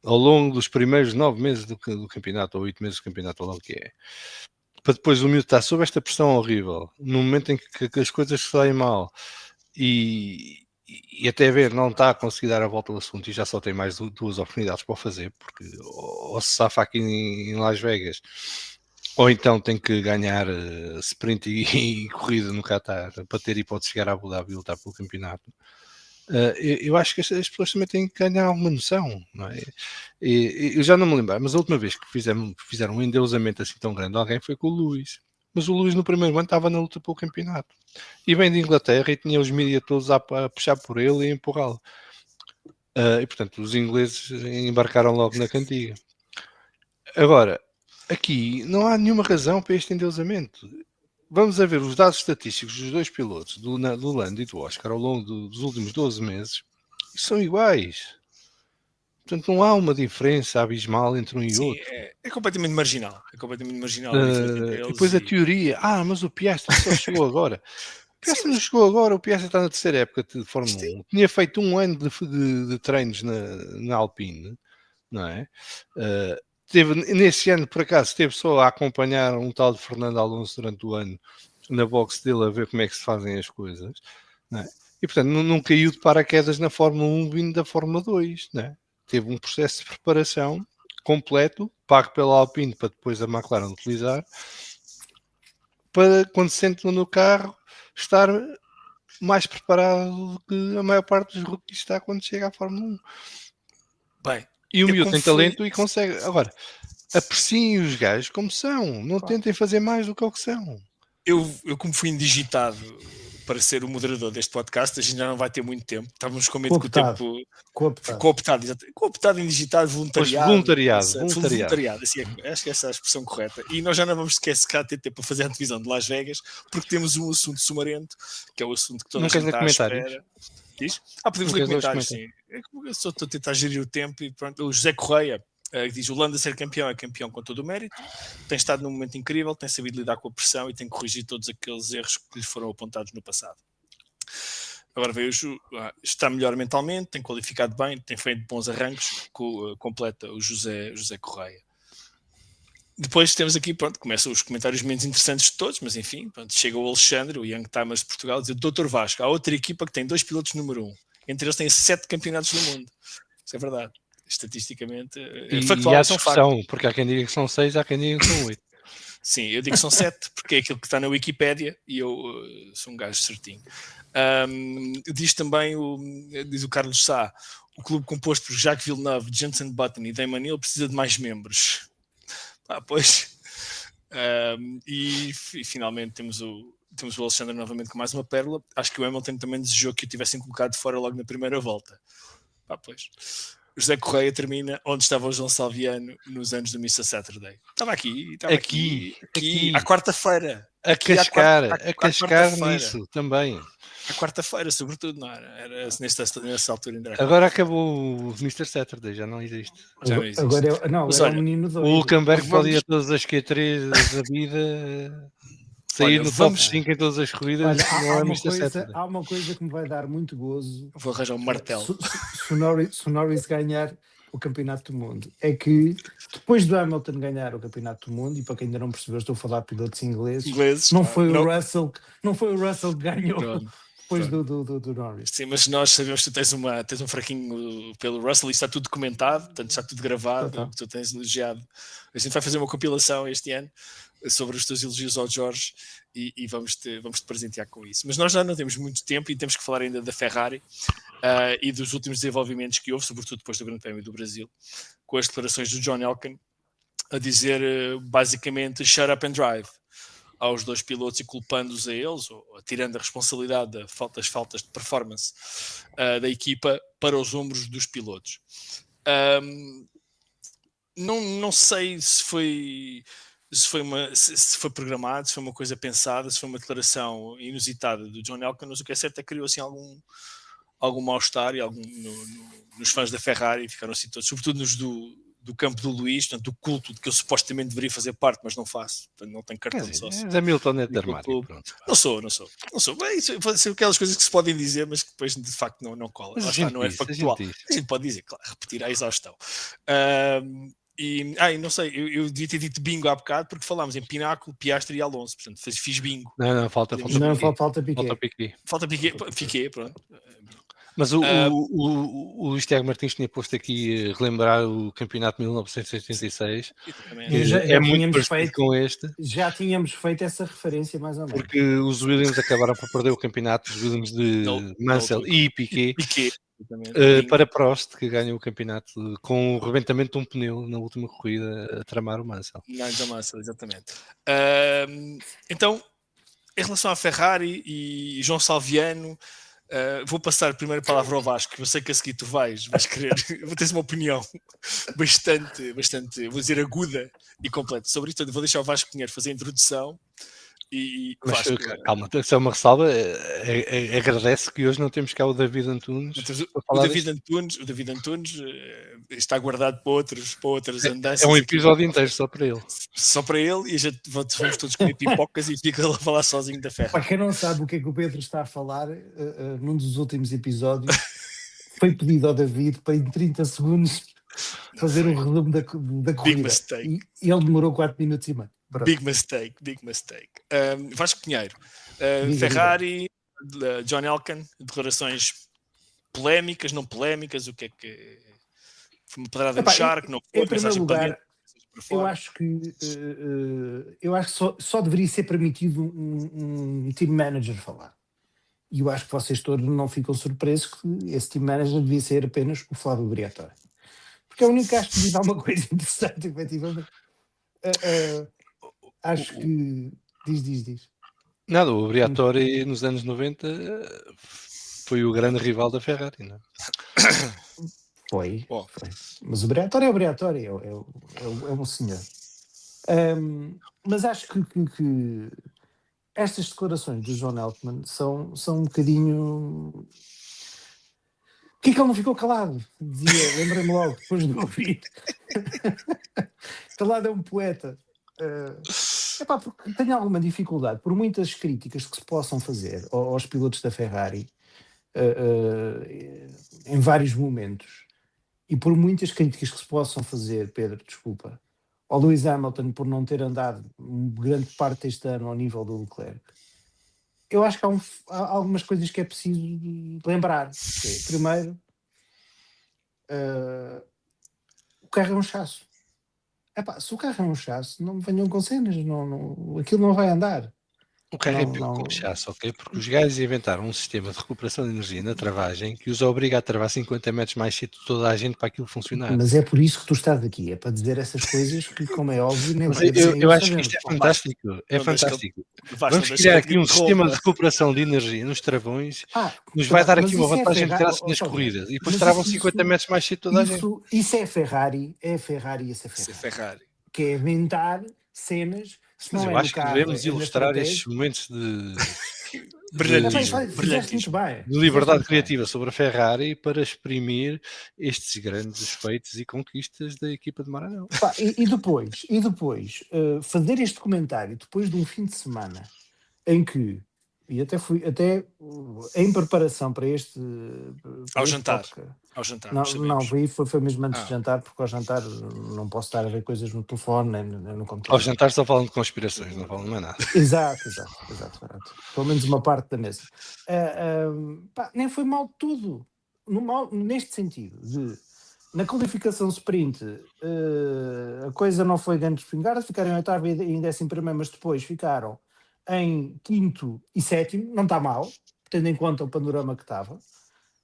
ao longo dos primeiros 9 meses do campeonato, ou 8 meses do campeonato, ou lá o que é. para depois o miúdo estar sob esta pressão horrível, no momento em que as coisas saem mal e até ver não está a conseguir dar a volta ao assunto e já só tem mais 2 oportunidades para o fazer, porque ou se safa aqui em Las Vegas, ou então tem que ganhar sprint e corrida no Qatar para ter hipótese de chegar a Abu Dhabi e lutar pelo campeonato. Eu acho que as pessoas também têm que ganhar alguma noção, não é? Eu já não me lembro, mas a última vez que fizeram um endeusamento assim tão grande a alguém foi com o Luís. Mas o Luís no primeiro ano estava na luta pelo campeonato. E vem de Inglaterra e tinha os mídia todos a puxar por ele e a empurrá-lo. E portanto os ingleses embarcaram logo na cantiga. Agora, aqui não há nenhuma razão para este endeusamento. Vamos a ver os dados estatísticos dos 2 pilotos, do Lando e do Oscar, ao longo dos últimos 12 meses, e são iguais. Portanto, não há uma diferença abismal entre um e outro. É completamente marginal. É completamente marginal. E depois a teoria, mas o Piastri só chegou agora. O Piastri não chegou agora, o Piastri está na terceira época de Fórmula 1. Tinha feito 1 ano de treinos na Alpine, não é? Nesse ano, por acaso, esteve só a acompanhar um tal de Fernando Alonso durante o ano na box dele a ver como é que se fazem as coisas, não é? E portanto não caiu de paraquedas na Fórmula 1 vindo da Fórmula 2, não é? Teve um processo de preparação completo, pago pela Alpine para depois a McLaren utilizar, para quando se sente no carro estar mais preparado do que a maior parte dos rookies está quando chega à Fórmula 1. Bem, e o miúdo tem talento e consegue. Agora, apreciem os gajos como são, não tentem fazer mais do que o que são. Eu como fui indigitado para ser o moderador deste podcast, a gente já não vai ter muito tempo. Estávamos com medo que o tempo... Cooptado, indigitado, voluntariado. Assim acho que essa é a expressão correta. E nós já não vamos sequer ter tempo para fazer a divisão de Las Vegas, porque temos um assunto sumarento, que é o assunto que toda a gente está à espera. Diz? Podemos ler comentários, sim. Eu só estou a tentar gerir o tempo e pronto. O José Correia diz: o Lando a ser campeão é campeão com todo o mérito, tem estado num momento incrível, tem sabido lidar com a pressão e tem corrigido todos aqueles erros que lhe foram apontados no passado. Agora vejo, está melhor mentalmente, tem qualificado bem, tem feito bons arranques, completa o José Correia. Depois temos aqui, pronto, começam os comentários menos interessantes de todos, mas enfim, pronto, chega o Alexandre, o Young Timers de Portugal, diz: Dr. Vasco, há outra equipa que tem 2 pilotos número 1, entre eles tem 7 campeonatos do mundo. Isso é verdade. Estatisticamente, factual, e há discussão, porque há quem diga que são 6, há quem diga que são 8. Sim, eu digo que são 7, porque é aquilo que está na Wikipédia e eu sou um gajo certinho. Diz também, diz o Carlos Sá, o clube composto por Jacques Villeneuve, Jenson Button e Damon Hill precisa de mais membros. Pois. E finalmente temos o Alexandre novamente com mais uma pérola. Acho que o Hamilton também desejou que o tivessem colocado fora logo na primeira volta. Pois. O José Correia termina onde estava o João Salviano nos anos do Mr. Saturday. Estava aqui à quarta-feira. A cascar nisso também. À quarta-feira, sobretudo, não era nessa altura ainda. Agora acabou o Mr. Saturday, já não existe. Agora é o menino doido. O Hulkenberg pode ir a todas as Q3 da vida, sair no top 5 em todas as corridas. Olha, há uma coisa que me vai dar muito gozo. Vou arranjar um martelo. Se o Norris ganhar o Campeonato do Mundo, é que depois do Hamilton ganhar o Campeonato do Mundo, e para quem ainda não percebeu, estou a falar de pilotos ingleses, não foi o Russell que ganhou. Pronto. Depois do Norris. Sim, mas nós sabemos que tu tens um fraquinho pelo Russell e está tudo documentado, portanto está tudo gravado, tu tens elogiado. A gente vai fazer uma compilação este ano sobre os teus elogios ao Jorge e vamos-te presentear com isso. Mas nós já não temos muito tempo e temos que falar ainda da Ferrari e dos últimos desenvolvimentos que houve, sobretudo depois do Grande Prémio do Brasil, com as declarações do John Elkann a dizer basicamente shut up and drive aos 2 pilotos e culpando-os a eles, ou tirando a responsabilidade das faltas de performance da equipa para os ombros dos pilotos. Não sei se foi programado, se foi uma coisa pensada, se foi uma declaração inusitada do John Elkann, mas o que é certo é que criou assim, algum mal-estar e nos fãs da Ferrari, ficaram assim todos, sobretudo nos do campo do Luís, portanto, do culto de que eu supostamente deveria fazer parte, mas não faço, portanto, não tenho cartão de sócio. Hamilton é de armário. Não sou. Bem, isso são aquelas coisas que se podem dizer, mas que depois de facto não cola. Não é factual. A gente pode dizer, claro, repetir à exaustão. E não sei, eu devia ter dito bingo há bocado porque falámos em Pináculo, Piastri e Alonso, portanto fiz bingo. Não, falta Piquet. Falta Piquet, pronto. Mas o Tiago Martins tinha posto aqui relembrar o campeonato de 1986. É muito parecido com este. Já tínhamos feito essa referência, mais ou menos. Porque os Williams acabaram por perder o campeonato, os Williams de Mansell e Piquet. Para Prost, que ganhou o campeonato com o rebentamento de um pneu na última corrida a tramar o Mansell. Nigel Mansell, exatamente. Então, em relação à Ferrari e João Salviano, vou passar a primeira palavra ao Vasco. Eu sei que a seguir tu vais querer, vou ter uma opinião bastante, vou dizer, aguda e completa sobre isto. Vou deixar o Vasco Pinheiro fazer a introdução. Mas calma, isso é uma ressalva. Agradece que hoje não temos cá o David Antunes. O David Antunes está guardado para outras andanças. É um episódio inteiro só para ele. Só para ele, e já vamos todos comer pipocas e fica ele a falar sozinho da Ferrari. Para quem não sabe o que é que o Pedro está a falar, num dos últimos episódios foi pedido ao David para em 30 segundos fazer um resumo da corrida. Big mistake. E ele demorou 4 minutos e meio. Pronto. Big mistake. Vasco Pinheiro, Ferrari, John Elkann, declarações polémicas, não polémicas, o que é que foi uma pedrada no charco, não foi, em primeiro lugar, eu acho que só deveria ser permitido um team manager falar. E eu acho que vocês todos não ficam surpresos que esse team manager devia ser apenas o Flávio Briatore. Porque é o único que acho que diz alguma coisa interessante, efetivamente. Acho que... Diz. Nada, o Briatore nos anos 90 foi o grande rival da Ferrari, não é? Foi. Mas o Briatore é o Briatore, é um senhor. Mas acho que estas declarações do John Elkann são um bocadinho... Por que é que ele não ficou calado? Dizia, lembrei-me logo, depois de ouvir. Calado é um poeta. Porque tenho alguma dificuldade, por muitas críticas que se possam fazer aos pilotos da Ferrari em vários momentos, e por muitas críticas que se possam fazer, Pedro, desculpa, ao Lewis Hamilton por não ter andado grande parte deste ano ao nível do Leclerc, eu acho que há algumas coisas que é preciso lembrar. Primeiro, o carro é um chasso. Se o carro é um chasso, não me venham com cenas, aquilo não vai andar. O carro é pior que um chasso, ok? Porque os gajos inventaram um sistema de recuperação de energia na travagem que os obriga a travar 50 metros mais cedo toda a gente para aquilo funcionar. Mas é por isso que tu estás aqui, é para dizer essas coisas que, como é óbvio, nem eu acho que isto é fantástico. Fantástico. Vamos criar aqui um sistema de recuperação de energia nos travões, nos vai dar aqui uma vantagem de graça nas corridas e depois travam 50 metros mais cedo toda a gente. Isso é Ferrari, e essa é Ferrari. Que é inventar cenas. Mas eu acho que devemos ilustrar estes momentos de liberdade criativa sobre a Ferrari para exprimir estes grandes feitos e conquistas da equipa de Maranhão. E depois fazer este comentário depois de um fim de semana em que, e até em preparação para este ao jantar. Foi mesmo antes de jantar, porque ao jantar não posso estar a ver coisas no telefone, nem no computador. Ao jantar só falam de conspirações, não falam mais nada. Exato. Pelo menos uma parte da mesa. Nem foi mal de tudo. Neste sentido, na qualificação sprint, a coisa não foi grande espingarda, ficaram em oitavo e em 11º, mas depois ficaram em 5º e 7º, não está mal, tendo em conta o panorama que estava.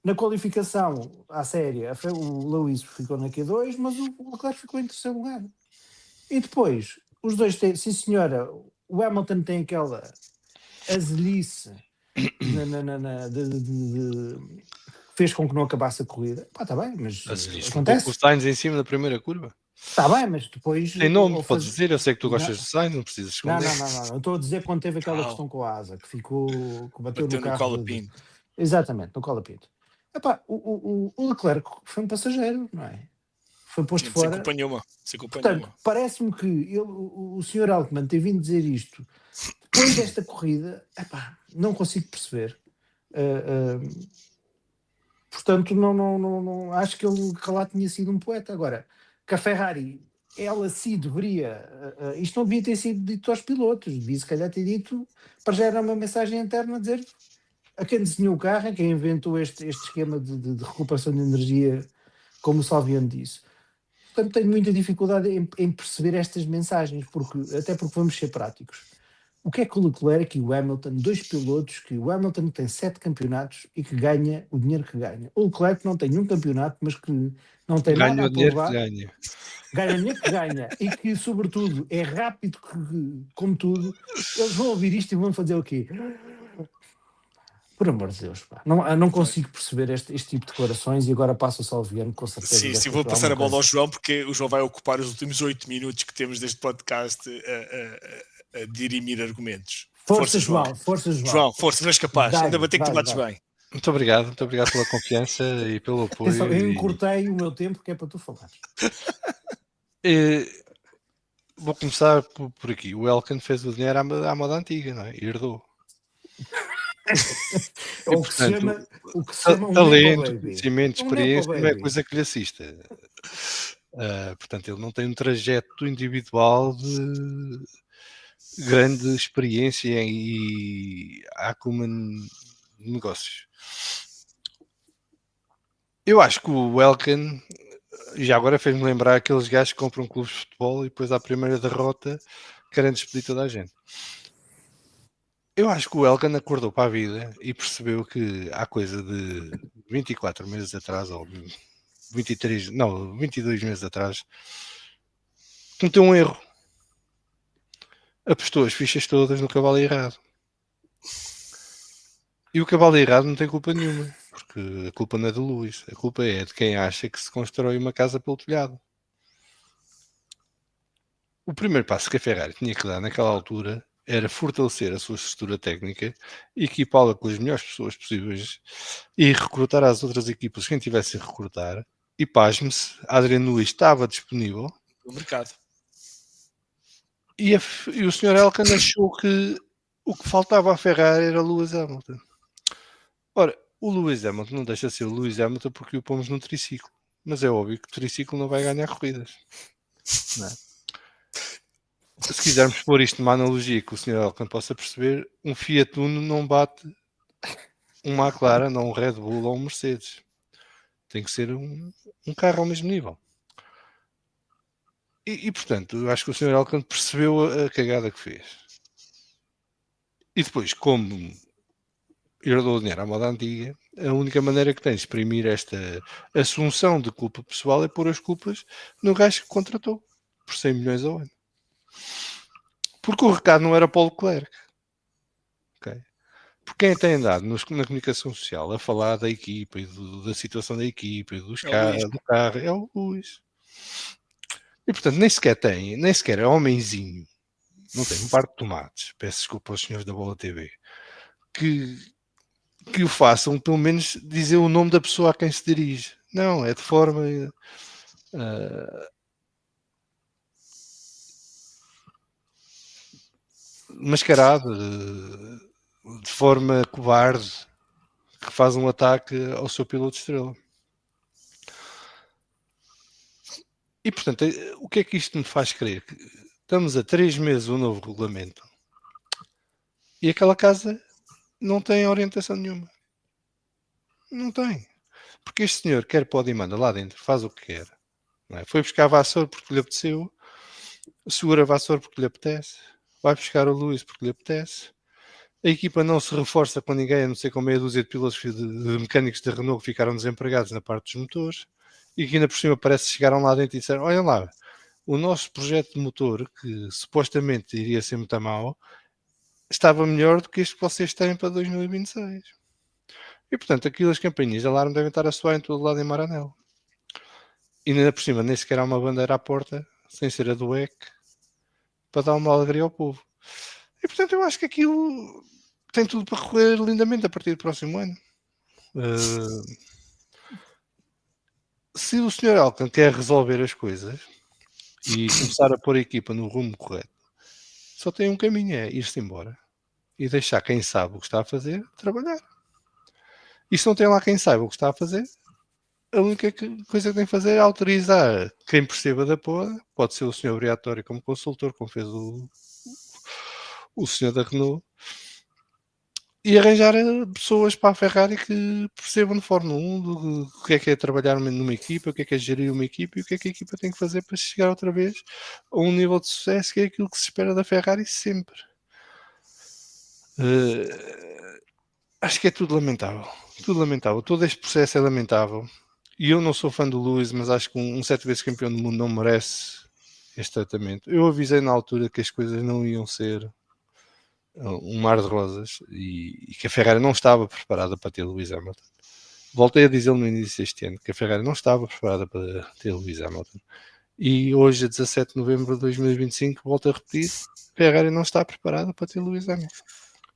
Na qualificação à série, o Lewis ficou na Q2, mas o Leclerc ficou em 3º lugar. E depois, os dois têm, sim senhora, o Hamilton tem aquela azelice fez com que não acabasse a corrida. Está bem, mas acontece. O Sainz em cima da primeira curva. Está bem, mas depois... Tem nome, podes dizer, eu sei que tu gostas de Sainz, não precisas esconder. Não, eu estou a dizer quando teve aquela questão com a asa, que bateu no carro. Cola Pinto. Exatamente, no Cola Pinto. O Leclerc foi um passageiro, não é? Foi posto fora. Sem culpa nenhuma. Portanto, parece-me que o Sr. Altman ter vindo dizer isto depois desta corrida, não consigo perceber. Portanto, não acho que ele lá tinha sido um poeta. Agora, que a Ferrari ela sim deveria, isto não devia ter sido dito aos pilotos, devia se calhar ter dito, para já era uma mensagem interna a dizer a quem desenhou o carro, a quem inventou este esquema de recuperação de energia, como o Salviano disse. Portanto, tenho muita dificuldade em perceber estas mensagens, até porque vamos ser práticos. O que é que o Leclerc e o Hamilton, dois pilotos, que o Hamilton tem 7 campeonatos e que ganha o dinheiro que ganha. O Leclerc não tem um campeonato, mas que não tem nada a provar. Ganha Ganha o dinheiro que ganha e que, sobretudo, é rápido como tudo. Eles vão ouvir isto e vão fazer o quê? Por amor de Deus, pá. Não consigo perceber este tipo de declarações e agora passo só ao Viano, com certeza. Sim, vou passar a bola ao João, porque o João vai ocupar os últimos 8 minutos que temos deste podcast a dirimir argumentos. Força, João. Força, João. João, força, és capaz. Ainda bem que tu bates bem. Muito obrigado pela confiança e pelo apoio. Eu encurtei o meu tempo, que é para tu falares. Vou começar por aqui. O Elkann fez o dinheiro à moda antiga, não é? E herdou. O que se chama um talento, conhecimento, experiência, não é coisa que lhe assista. Portanto, ele não tem um trajeto individual de grande experiência e acumen de negócios. Eu acho que o Elkann, já agora fez-me lembrar aqueles gajos que compram clubes de futebol e depois à primeira derrota querem despedir toda a gente. Eu acho que o Elkann acordou para a vida e percebeu que há coisa de 24 meses atrás, ou 22 meses atrás, cometeu um erro. Apostou as fichas todas no cavalo errado. E o cavalo errado não tem culpa nenhuma, porque a culpa não é do Lewis, a culpa é de quem acha que se constrói uma casa pelo telhado. O primeiro passo que a Ferrari tinha que dar naquela altura era fortalecer a sua estrutura técnica, equipá-la com as melhores pessoas possíveis e recrutar as outras equipas quem tivesse a recrutar. E pasme-se, Adrian Newey estava disponível no mercado. E o Sr. Elkann achou que o que faltava à Ferrari era Lewis Hamilton. Ora, o Lewis Hamilton não deixa de ser o Lewis Hamilton porque o pomos no triciclo. Mas é óbvio que o triciclo não vai ganhar corridas. Não é? Se quisermos pôr isto numa analogia que o Sr. Elkann possa perceber, um Fiat Uno não bate um McLaren, ou um Red Bull ou um Mercedes. Tem que ser um carro ao mesmo nível. E portanto, eu acho que o Sr. Elkann percebeu a cagada que fez. E depois, como herdou o dinheiro à moda antiga, a única maneira que tem de exprimir esta assunção de culpa pessoal é pôr as culpas no gajo que contratou por 100 milhões ao ano. Porque o recado não era para o Leclerc. Okay? Porque quem tem andado na comunicação social a falar da equipa e da situação da equipa e do carro é o Lewis. E portanto nem sequer é homenzinho, não tem um par de tomates, peço desculpa aos senhores da Bola TV, que o façam pelo menos dizer o nome da pessoa a quem se dirige. Não, é de forma mascarada, de forma cobarde, que faz um ataque ao seu piloto estrela. E portanto, o que é que isto me faz crer? Que estamos a 3 meses do novo regulamento e aquela casa não tem orientação nenhuma. Não tem. Porque este senhor quer pode e manda lá dentro, faz o que quer. Não é? Foi buscar a vassoura porque lhe apeteceu, segura a vassoura porque lhe apetece, vai buscar o Lewis porque lhe apetece. A equipa não se reforça com ninguém, a não ser com meia dúzia de pilotos de mecânicos da Renault que ficaram desempregados na parte dos motores e que ainda por cima parece que chegaram lá dentro e disseram: olhem lá, o nosso projeto de motor, que supostamente iria ser muito mau, estava melhor do que este que vocês têm para 2026. E portanto, aquilo, as campainhas de alarme devem estar a soar em todo lado em Maranello. E ainda por cima, nem sequer há uma bandeira à porta, sem ser a do EC, para dar uma alegria ao povo. E portanto, eu acho que aquilo tem tudo para correr lindamente a partir do próximo ano. Se o Sr. Elkann quer resolver as coisas e começar a pôr a equipa no rumo correto, só tem um caminho, é ir-se embora e deixar quem sabe o que está a fazer trabalhar. E se não tem lá quem saiba o que está a fazer, a única coisa que tem que fazer é autorizar quem perceba da porra, pode ser o Sr. Briatore como consultor, como fez o senhor da Renault, e arranjar pessoas para a Ferrari que percebam de Fórmula 1 do que é trabalhar numa equipa, o que é gerir uma equipa e o que é que a equipa tem que fazer para chegar outra vez a um nível de sucesso que é aquilo que se espera da Ferrari sempre. Acho que é tudo lamentável. Tudo lamentável. Todo este processo é lamentável. E eu não sou fã do Lewis, mas acho que um 7 vezes campeão do mundo não merece este tratamento. Eu avisei na altura que as coisas não iam ser um mar de rosas e que a Ferrari não estava preparada para ter Lewis Hamilton. Voltei a dizer no início deste ano que a Ferrari não estava preparada para ter Lewis Hamilton. E hoje, a 17 de novembro de 2025, volto a repetir, a Ferrari não está preparada para ter Lewis Hamilton.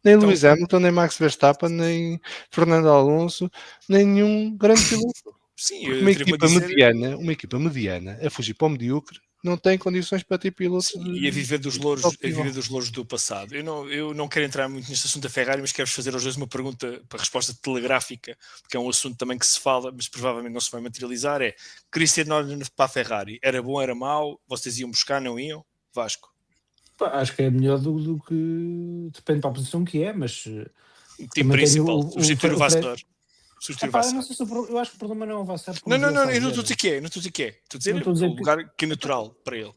Nem então, Lewis Hamilton, nem Max Verstappen, nem Fernando Alonso, nem nenhum grande piloto. Sim, uma equipa mediana a fugir para o medíocre não tem condições para ter pilotos. Sim, e a viver dos louros do passado. Eu não quero entrar muito neste assunto da Ferrari, mas quero fazer aos dois uma pergunta para resposta telegráfica, porque é um assunto também que se fala, mas provavelmente não se vai materializar. É Christian Horner para a Ferrari, era bom, era mau? Vocês iam buscar, não iam? Vasco? Acho que é melhor do que depende da posição que é, mas tipo principal, substituir o Vasseur. Não sei se eu acho que o problema não é o Vasseur. Não, eu não estou a dizer que é, não estou a dizer que é. Estou a dizer o lugar que é natural para ele.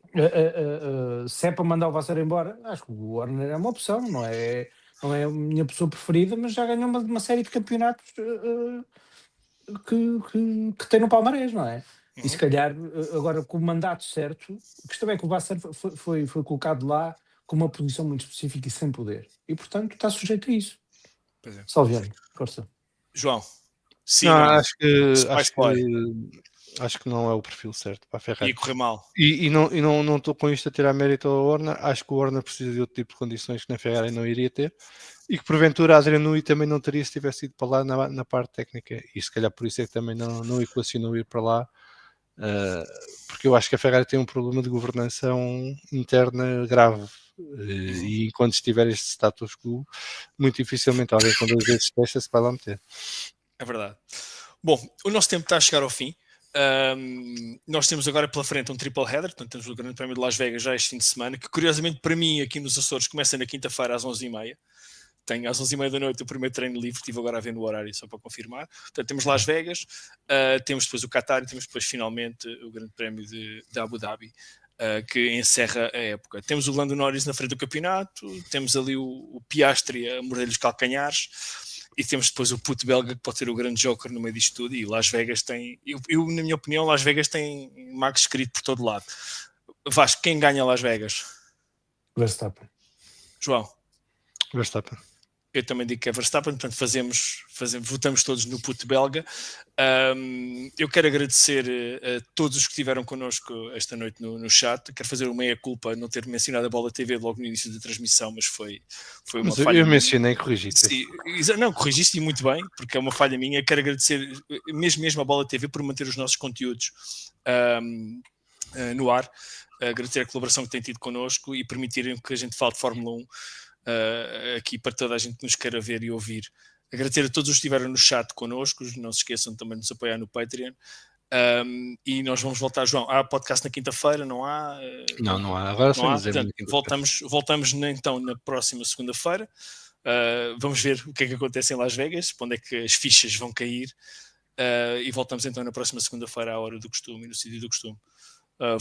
Se é para mandar o Vasseur embora, acho que o Horner é uma opção, não é a minha pessoa preferida, mas já ganhou uma série de campeonatos que tem no palmarés, não é? E se calhar, agora com o mandato certo, a questão é que o Vasseur foi colocado lá com uma posição muito específica e sem poder. E, portanto, está sujeito a isso. Pois é. Salviano, força. João? Sim, não, acho que não é o perfil certo para a Ferrari. E correr mal. E não estou com isto a tirar mérito ao Horner. Acho que o Horner precisa de outro tipo de condições que na Ferrari não iria ter. E que porventura a Adrian Newey também não teria se tivesse ido para lá na parte técnica. E se calhar por isso é que também não equacionou ir para lá. Porque eu acho que a Ferrari tem um problema de governação interna grave. E enquanto estiver este status quo, muito dificilmente alguém com 2 vezes testa se vai lá meter. É verdade. Bom, o nosso tempo está a chegar ao fim. Nós temos agora pela frente um triple header, portanto temos o Grande Prémio de Las Vegas já este fim de semana, que curiosamente para mim aqui nos Açores começa na quinta-feira às 11h30. Tenho às 11h30 da noite o primeiro treino livre, estive agora a ver no horário só para confirmar. Portanto, temos Las Vegas, temos depois o Qatar e temos depois finalmente o Grande Prémio de Abu Dhabi, que encerra a época. Temos o Lando Norris na frente do campeonato, temos ali o Piastri a morder-lhe os calcanhares, e temos depois o puto belga que pode ser o grande joker no meio disto tudo. E Las Vegas tem, eu na minha opinião, Las Vegas tem Max escrito por todo lado. Vasco, quem ganha Las Vegas? Verstappen. João? Verstappen. Eu também digo que é Verstappen, portanto votamos todos no puto belga. Eu quero agradecer a todos os que estiveram connosco esta noite no chat. Quero fazer uma meia-culpa não ter mencionado a Bola TV logo no início da transmissão, mas foi uma falha. Eu mencionei e corrigi-te. Não, corrigiste muito bem, porque é uma falha minha. Quero agradecer mesmo a Bola TV por manter os nossos conteúdos no ar, agradecer a colaboração que tem tido connosco e permitirem que a gente fale de Fórmula 1 aqui para toda a gente que nos queira ver e ouvir. Agradecer a todos os que estiveram no chat connosco, não se esqueçam também de nos apoiar no Patreon. E nós vamos voltar, João. Há podcast na quinta-feira? Não há? Não há. Agora não há. Portanto, voltamos então na próxima segunda-feira. Vamos ver o que é que acontece em Las Vegas, para onde é que as fichas vão cair. E voltamos então na próxima segunda-feira à hora do costume e no sítio do costume.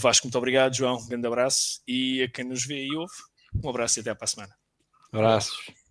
Vasco, muito obrigado. João, um grande abraço. E a quem nos vê e ouve, um abraço e até para a semana. Abraços.